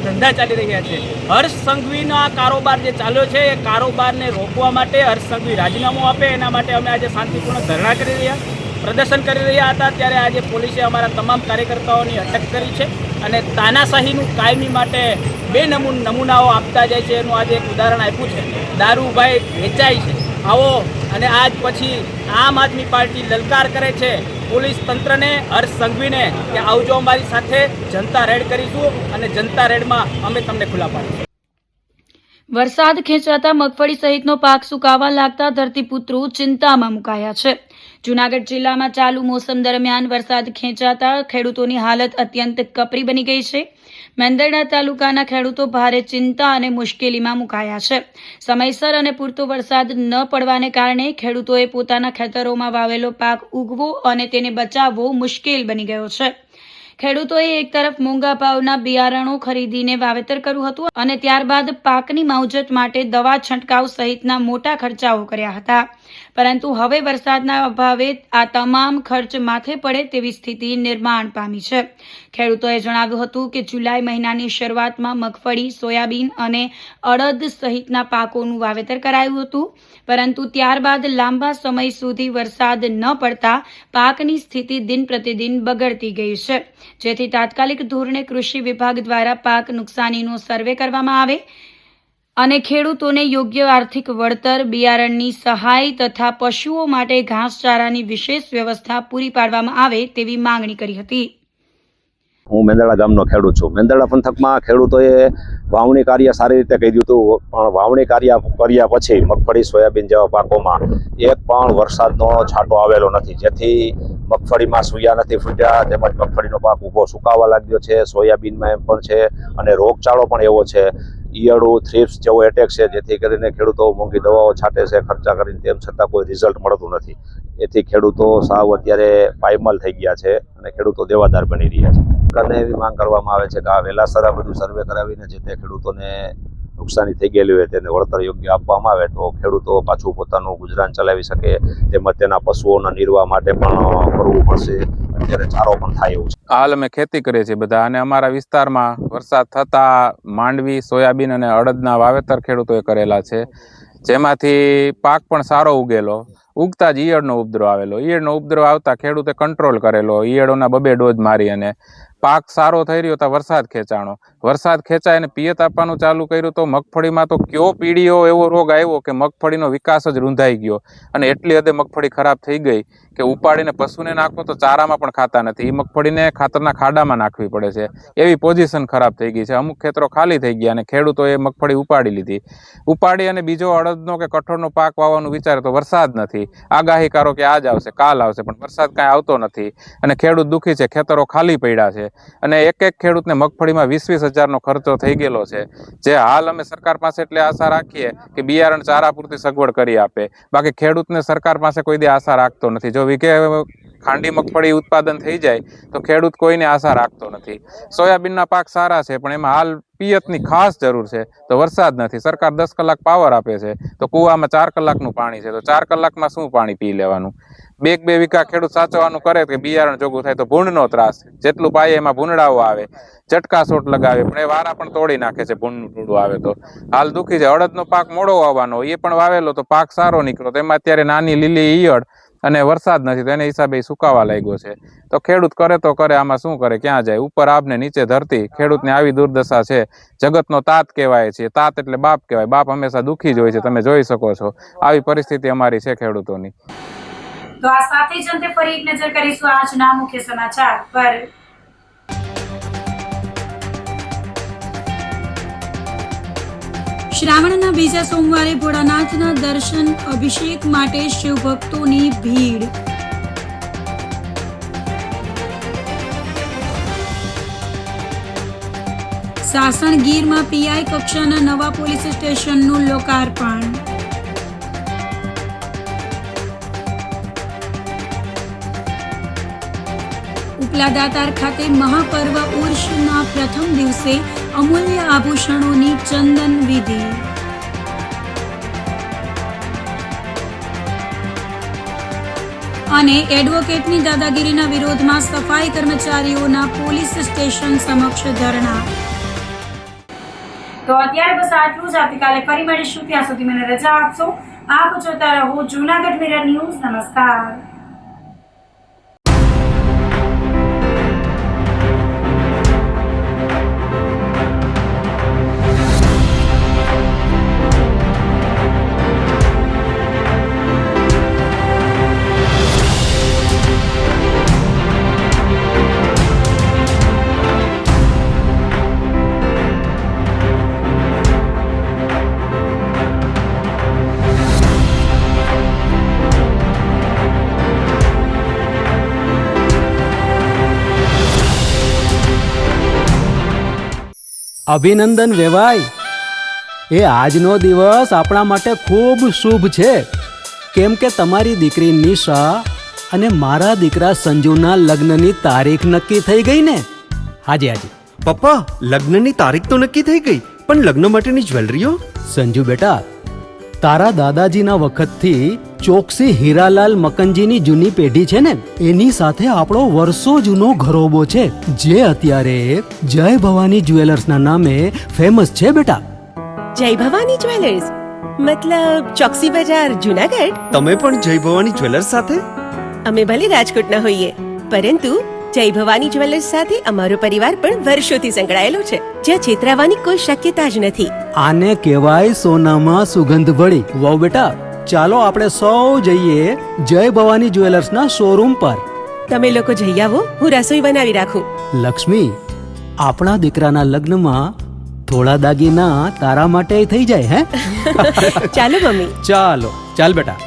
ધંધા ચાલી રહ્યા છે, હર્ષ સંઘવીનો આ કારોબાર જે ચાલ્યો છે એ કારોબારને રોકવા માટે હર્ષ સંઘવી રાજીનામું આપે એના માટે અમે આજે શાંતિપૂર્ણ ધરણા કરી રહ્યા, પ્રદર્શન કરી રહ્યા હતા. ત્યારે આજે પોલીસે અમારા તમામ કાર્યકર્તાઓની અટક કરી છે અને તાનાશાહીનું કાયમી માટે બે નમૂનાઓ આપતા જાય છે એનું આજે એક ઉદાહરણ આપ્યું છે. દારૂભાઈ વેચાય છે. આવો અને આજ પછી આમ આદમી પાર્ટી લલકાર કરે છે પોલીસ તંત્રને, હર્ષ સંઘવીને કે આવજો અમારી સાથે, જનતા રેડ કરીશું અને જનતા રેડમાં અમે તમને ખુલ્લા પાડીશું. વરસાદ ખેંચાતા મગફળી સહિતનો પાક સુકાવા લાગતા ધરતીપુત્રો ચિંતામાં મુકાયા છે. જૂનાગઢ જિલ્લામાં ચાલુ મોસમ દરમિયાન વરસાદ ખેંચાતા ખેડૂતોની હાલત અત્યંત કપરી બની ગઈ છે. મેંદરડા તાલુકાના ખેડૂતો ભારે ચિંતા અને મુશ્કેલીમાં મુકાયા છે. સમયસર અને પૂરતો વરસાદ ન પડવાને કારણે ખેડૂતોએ પોતાના ખેતરોમાં વાવેલો પાક ઉગવો અને તેને બચાવવો મુશ્કેલ બની ગયો છે. ખેડૂતોએ એક તરફ મોંઘા ભાવના બિયારણો ખરીદીને વાવેતર કર્યું હતું અને ત્યારબાદ પાકની માવજત માટે દવા છંટકાવ સહિતના મોટા ખર્ચાઓ કર્યા હતા. પરંતુ હવે વરસાદના અભાવે આ તમામ ખર્ચ માથે પડે તેવી સ્થિતિ નિર્માણ પામી છે. ખેડૂતોએ જણાવ્યું હતું કે જુલાઈ મહિનાની શરૂઆતમાં મગફળી, સોયાબીન અને અડદ સહિતના પાકોનું વાવેતર કરાયું હતું, પરંતુ ત્યારબાદ લાંબા સમય સુધી વરસાદ ન પડતા પાકની સ્થિતિ દિન પ્રતિદિન બગડતી ગઈ છે, જેથી તાત્કાલિક ધોરણે કૃષિ વિભાગ દ્વારા પાક નુકસાનીનો સર્વે કરવામાં આવે અને ખેડૂતોને યોગ્ય આર્થિક વળતર, બિયારણની સહાય તથા પશુઓ માટે ઘાસચારાની વિશેષ વ્યવસ્થા પૂરી પાડવામાં આવે તેવી માંગણી કરી હતી. હું મેંદરડા ગામનો ખેડૂત છું. મેંદરડા પંથકમાં ખેડૂતોએ વાવણી કાર્ય સારી રીતે કર્યું હતું, પણ વાવણી કાર્ય કર્યા પછી મગફળી, સોયાબીન જેવા પાકોમાં એક પણ વરસાદનો છાંટો આવેલો નથી, જેથી મગફળીમાં સૂયા નથી ફૂટ્યા, તેમજ મગફળીનો પાક ઊભો સુકાવા લાગ્યો છે. સોયાબીનમાં એમ પણ છે અને રોગચાળો પણ એવો છે, ઈયળું, થ્રિપ્સ જેવો એટેક છે, જેથી કરીને ખેડૂતો મોંઘી દવાઓ છાંટે છે ખર્ચા કરીને, તેમ છતાં કોઈ રિઝલ્ટ મળતું નથી. એથી ખેડૂતો સાવ અત્યારે પાયમાલ થઈ ગયા છે અને ખેડૂતો દેવાદાર બની રહ્યા છે. સરકારને એવી માંગ કરવામાં આવે છે કે આ વહેલાસર આ બધું સર્વે કરાવીને જે તે ખેડૂતોને નુકસાની થઈ ગયેલી હોય તેને વળતર યોગ્ય આપવામાં આવે તો ખેડૂતો પાછું પોતાનું ગુજરાન ચલાવી શકે, તેમજ તેના પશુઓના નિર્વાહ માટે પણ કરવું પડશે. અત્યારે ચારો પણ થાય એવું છે. હાલ અમે ખેતી કરીએ છીએ બધા, અને અમારા વિસ્તારમાં વરસાદ થતાં માંડવી, સોયાબીન અને અડદના વાવેતર ખેડૂતોએ કરેલા છે, જેમાંથી પાક પણ સારો ઉગેલો. ઉગતા જ ઈયળનો ઉપદ્રવ આવેલો. ઈયળનો ઉપદ્રવ આવતા ખેડૂતે કંટ્રોલ કરેલો, ઈયળોના 2 ડોઝ મારી અને પાક સારો થઈ રહ્યો. તો વરસાદ ખેંચાણો, વરસાદ ખેંચાય અને પિયત આપવાનું ચાલુ કર્યું તો મગફળીમાં તો કયો પીડીઓ એવો રોગ આવ્યો કે મગફળીનો વિકાસ જ રૂંધાઈ ગયો અને એટલી હદે મગફળી ખરાબ થઈ ગઈ કે ઉપાડીને પશુને નાખો તો ચારામાં પણ ખાતા નથી. એ મગફળીને ખાતરના ખાડામાં નાખવી પડે છે, એવી પોઝિશન ખરાબ થઈ ગઈ છે. અમુક ખેતરો ખાલી થઈ ગયા અને ખેડૂતોએ મગફળી ઉપાડી લીધી. ઉપાડી અને બીજો અડદનો કે કઠોળનો પાક વાવવાનું વિચારે તો વરસાદ નથી. આગાહી કરો કે આજ આવશે, કાલ આવશે, પણ વરસાદ કાંઈ આવતો નથી અને ખેડૂત દુઃખી છે. ખેતરો ખાલી પડ્યા છે અને એક ખેડૂતને મગફળીમાં 20-20 હજારનો ખર્ચો થઈ ગયેલો છે. જે હાલ અમે સરકાર પાસે એટલે આશા રાખીએ કે બિયારણ ચારા પૂરતી સગવડ કરી આપે, બાકી ખેડૂતને સરકાર પાસે કોઈ દી આશા રાખતો નથી. જો વીઘે ખાંડી મગફળી ઉત્પાદન થઈ જાય તો ખેડૂત કોઈને આશા રાખતો નથી. સોયાબીનના પાક સારા છે, પણ એમાં હાલ પિયતની ખાસ જરૂર છે તો વરસાદ નથી. સરકાર 10 કલાક પાવર આપે છે તો કૂવામાં 4 કલાકનું પાણી છે, તો 4 કલાકમાં શું પાણી પી લેવાનું? 2 વીઘા ખેડૂત સાચવવાનું કરે કે બિયારણ જોગું થાય તો ભૂંડનો ત્રાસ, જેટલું પાય એમાં ભૂંડાઓ આવે, ચટકાસોટ લગાવે, પણ એ વારા પણ તોડી નાખે છે ભૂંડનું ટોળું આવે તો. હાલ દુઃખી છે. અડદનો પાક મોડો વાવવાનો, એ પણ વાવેલો તો પાક સારો નીકળ્યો, તેમાં અત્યારે નાની લીલી ઈયળ અને વરસાદ નથી તો એને હિસાબે સુકાવા લાગ્યો છે. તો ખેડૂત કરે તો કરે, આમાં શું કરે, ક્યાં જાય? ઉપર આપને નીચે ધરતી. ખેડૂતની આવી દુર્દશા છે. જગતનો તાત કહેવાય છે, તાત એટલે બાપ કહેવાય. બાપ હંમેશા દુઃખી જ હોય છે, તમે જોઈ શકો છો. આવી પરિસ્થિતિ અમારી છે ખેડૂતોની. તો આ સાથે જ અંતે ફરી એક નજર કરીશું આજના મુખ્ય સમાચાર પર. શ્રાવણના બીજા સોમવારે ભોળાનાથના દર્શન, અભિષેક માટે શિવભક્તોની ભીડ. સાસણ ગીરમાં પીઆઈ કક્ષાના નવા પોલીસ સ્ટેશનનું લોકાર્પણ. ઉપલા દાતાર ખાતે મહાપર્વ ઉર્ષના પ્રથમ દિવસે અમૂલ્ય આભૂષણોની ચંદન વિધિ. અને એડવોકેટની દાદાગીરીના વિરોધમાં સફાઈ કર્મચારીઓના પોલીસ સ્ટેશન સમક્ષ ધરણા. તો અત્યારે બસ આટલું જ. આવતીકાલે ફરી મળીશું, ત્યાં સુધી મને રજા આપશો. આપ જોતા રહો જૂનાગઢ મિરર ન્યૂઝ. નમસ્કાર. અભિનંદન વેવાઈ. એ આજનો દિવસ આપણા માટે ખૂબ શુભ છે, કેમ કે તમારી દીકરી નિશા અને મારા દીકરા સંજુના લગ્નની તારીખ નક્કી થઈ ગઈ ને. હાજી હાજી. પપ્પા, લગ્નની તારીખ તો નક્કી થઈ ગઈ, પણ લગ્ન માટેની જ્વેલરીઓ? સંજુ બેટા, તારા દાદાજીના વખતથી ચોકસી હીરાલાલ મકનજીની જૂની પેઢી છે ને, એની સાથે આપણો વર્ષો જૂનો ઘરોબો છે, જે અત્યારે જય ભવાની જ્વેલર્સના નામે ફેમસ છે બેટા. જય ભવાની જ્વેલર્સ મતલબ ચોકસી બજાર જુનાગઢ? તમે પણ જય ભવાની જ્વેલર્સ સાથે? અમે ભલે રાજકોટના હોઈએ, પરંતુ જય ભવાની જ્વેલર્સ સાથે અમારો પરિવાર પણ વર્ષોથી સંકળાયેલો છે, જ્યાં છેતરાવાની કોઈ શક્યતા જ નથી. આને કહેવાય સોનામાં સુગંધ ભળી. વાવ બેટા, ચાલો આપણે સૌ જઈએ જય ભવાની જ્વેલર્સના શોરૂમ પર. તમે લોકો જઈ આવો, હું રસોઈ બનાવી રાખું. લક્ષ્મી, આપણા દીકરાના લગ્નમાં થોડા દાગીના તારા માટે થઈ જાય. હે ચાલો મમ્મી. ચાલો ચાલ બેટા.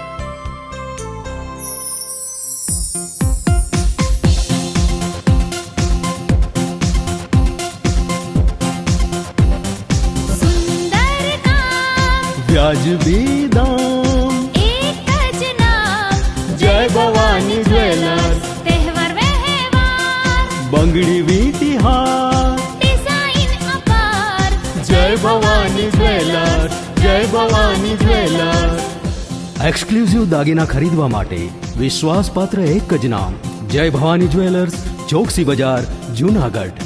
વ્યાજબી દામ, એક જ નામ, જય ભવાની જ્વેલર્સ. તહેવાર વ્યવહાર, બંગડી વીટી હાર, ડિઝાઇન અપાર, જય ભવાની જ્વેલર્સ, જય ભવાની જ્વેલર્સ. એક્સક્લુઝિવ દાગીના ખરીદવા માટે વિશ્વાસપાત્ર એક જ નામ, જય ભવાની જ્વેલર્સ, ચોકસી બજાર, જુનાગઢ.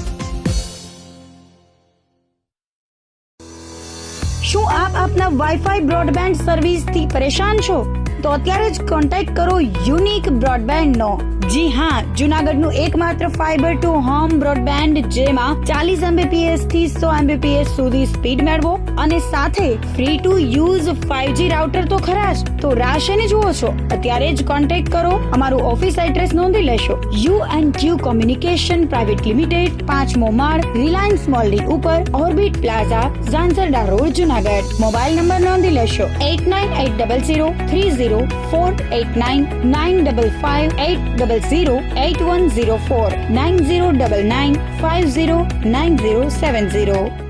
શું આપ આપના વાઈફાઈ બ્રોડબેન્ડ સર્વિસથી પરેશાન છો? તો અત્યારે જ કોન્ટેક્ટ કરો યુનિક બ્રોડબેન્ડ નો. જી હા, જુનાગઢનું એકમાત્ર ફાઈબર ટુ હોમ બ્રોડબેન્ડ, જેમાં 40 Mbps થી 100 Mbps સુધી સ્પીડ મેળવો અને સાથે free to use 5G router તો ખરા જ. તો રાહ શેને જુઓ છો? અત્યારે જ કોન્ટેક્ટ કરો. અમારું ઓફિસ એડ્રેસ નોંધી લેશો. U&Q કોમ્યુનિકેશન પ્રાઇવેટ લિમિટેડ, 5મો માળ, રિલાયન્સ મોલની ઉપર, orbit plaza, Zanzarda road, Junagadh. Mobile number નોંધી લેશો 898003048995580081049099509070.